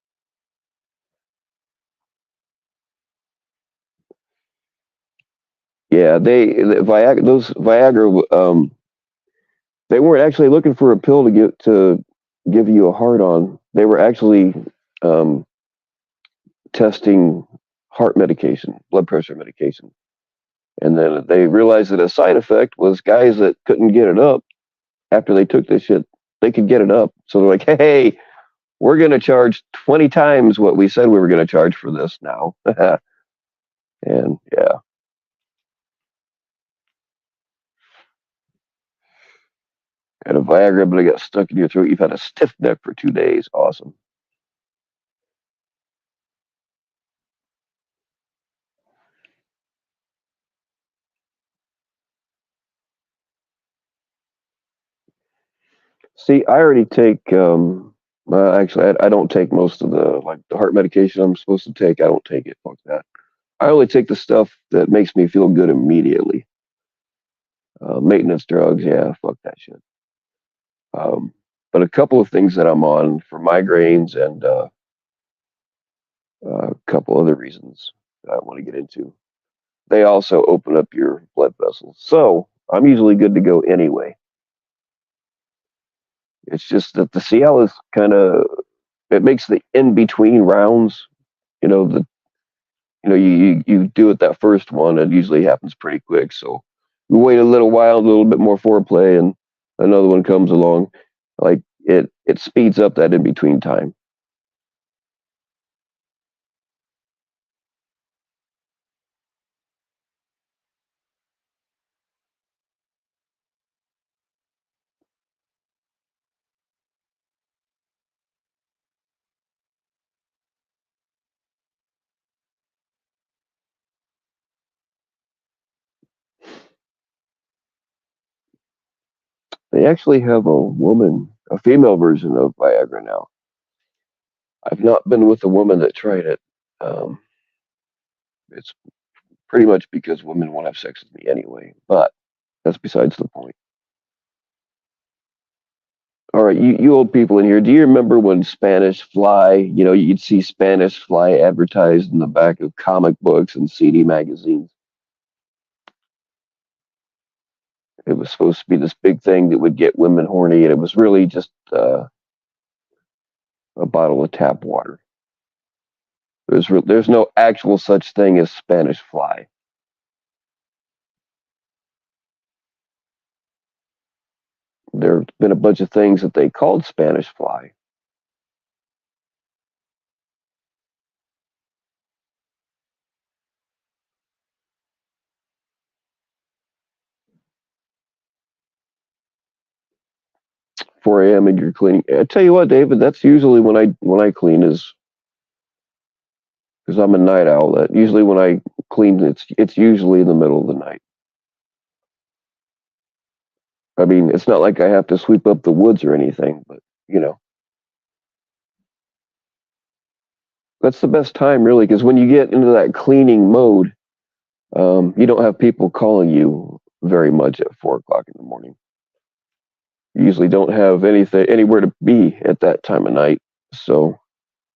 S2: Yeah, those Viagra, they weren't actually looking for a pill to give you a hard on. They were actually um, testing heart medication, blood pressure medication, and then they realized that a side effect was guys that couldn't get it up after they took this shit. They could get it up, so they're like, "Hey, we're going to charge 20 times what we said we were going to charge for this now." And yeah, had a Viagra, but it got stuck in your throat. You've had a stiff neck for 2 days. Awesome. See, I already take. Actually, I don't take most of the heart medication I'm supposed to take. I don't take it. Fuck that. I only take the stuff that makes me feel good immediately. Maintenance drugs, yeah, fuck that shit. Um, but a couple of things that I'm on for migraines and a couple other reasons that I want to get into. They also open up your blood vessels. So I'm usually good to go anyway. It's just that the Cialis kind of it makes the in between rounds. You know the you do it that first one. It usually happens pretty quick. So you wait a little while, a little bit more foreplay, and another one comes along. Like it speeds up that in between time. They actually have a female version of Viagra now. I've not been with a woman that tried it. Um, it's pretty much because women won't have sex with me anyway, but that's besides the point. All right, you old people in here, do you remember when Spanish Fly, you'd see Spanish Fly advertised in the back of comic books and CD magazines? It was supposed to be this big thing that would get women horny, and it was really just a bottle of tap water. There's no actual such thing as Spanish fly. There's been a bunch of things that they called Spanish fly. Four a.m. and you're cleaning. I tell you what, David, that's usually when I clean is because I'm a night owl. That usually when I clean, it's usually in the middle of the night. I mean, it's not like I have to sweep up the woods or anything, but you know, that's the best time really, because when you get into that cleaning mode, you don't have people calling you very much at 4 o'clock in the morning. You usually don't have anything anywhere to be at that time of night, so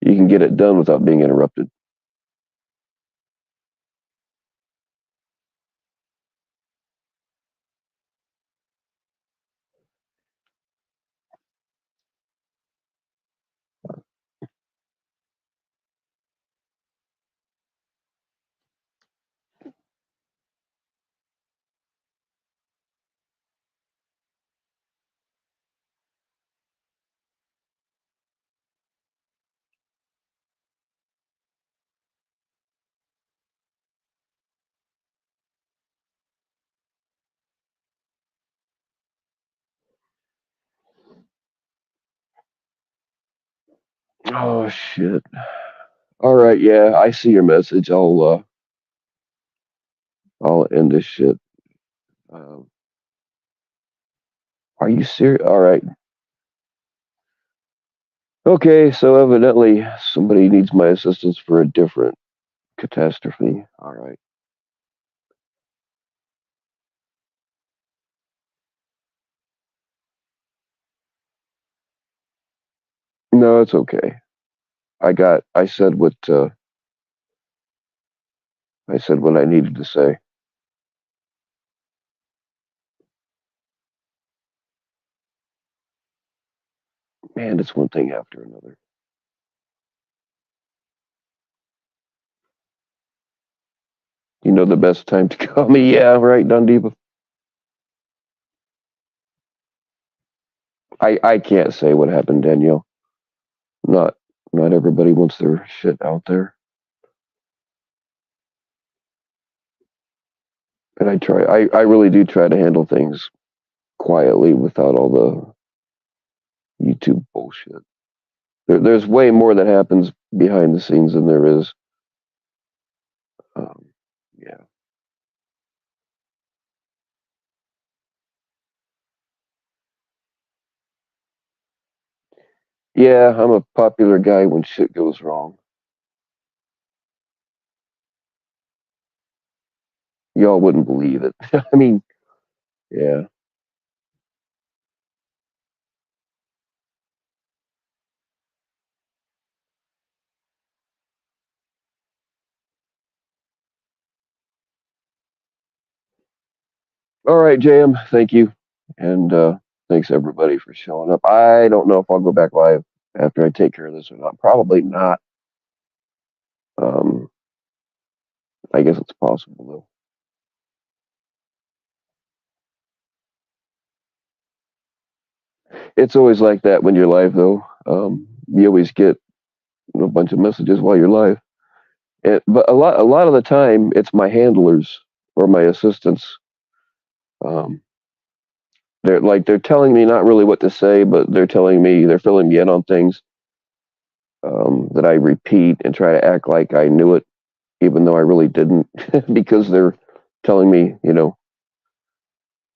S2: you can get it done without being interrupted. Oh shit! All right, yeah, I see your message. I'll end this shit. Um, are you serious? All right. Okay, so evidently somebody needs my assistance for a different catastrophe. All right. No, it's okay. I said what I needed to say. Man, it's one thing after another. You know the best time to call me? Yeah, right, Dundiva. I can't say what happened, Danielle. Not not everybody wants their shit out there. And I really do try to handle things quietly without all the YouTube bullshit. There's way more that happens behind the scenes than there is. Um, yeah. Yeah, I'm a popular guy when shit goes wrong. Y'all wouldn't believe it. I mean, yeah. All right, JM, thank you. And thanks everybody for showing up. I don't know if I'll go back live after I take care of this or not. Probably not. Um, I guess it's possible though. It's always like that when you're live though. You always get a bunch of messages while you're live. But a lot of the time it's my handlers or my assistants. Um, they're telling me not really what to say, but they're filling me in on things that I repeat and try to act like I knew it, even though I really didn't, because they're telling me,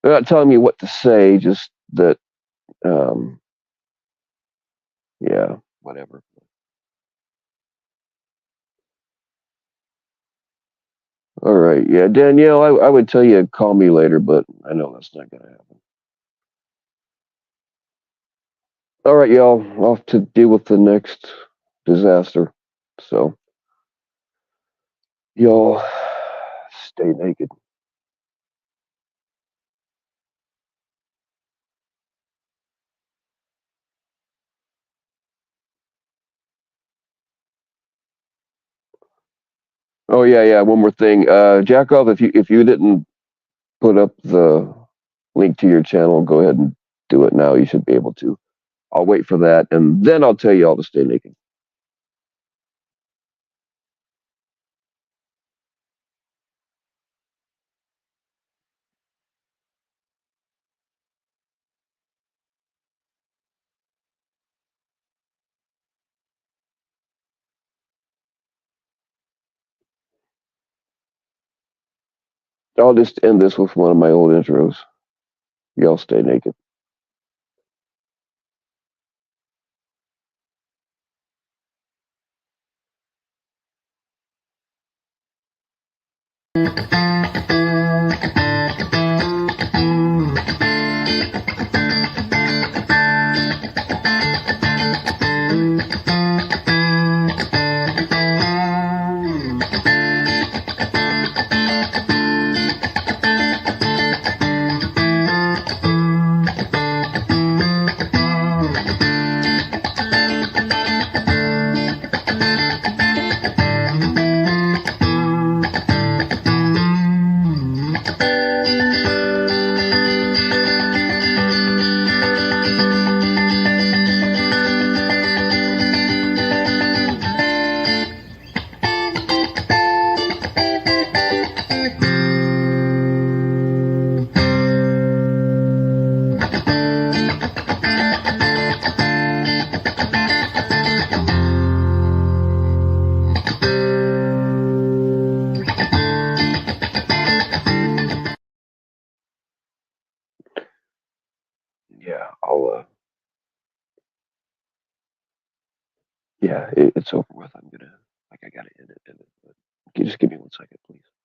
S2: they're not telling me what to say, just that, um, yeah, whatever. All right, yeah, Danielle, I would tell you call me later, but I know that's not gonna happen. All right, y'all, off to deal with the next disaster. So, y'all stay naked. Oh yeah. One more thing. Jackal, if you didn't put up the link to your channel, go ahead and do it now. You should be able to. I'll wait for that, and then I'll tell you all to stay naked. I'll just end this with one of my old intros. Y'all stay naked. Yeah, it's over with. I gotta end it. But just give me 1 second, please.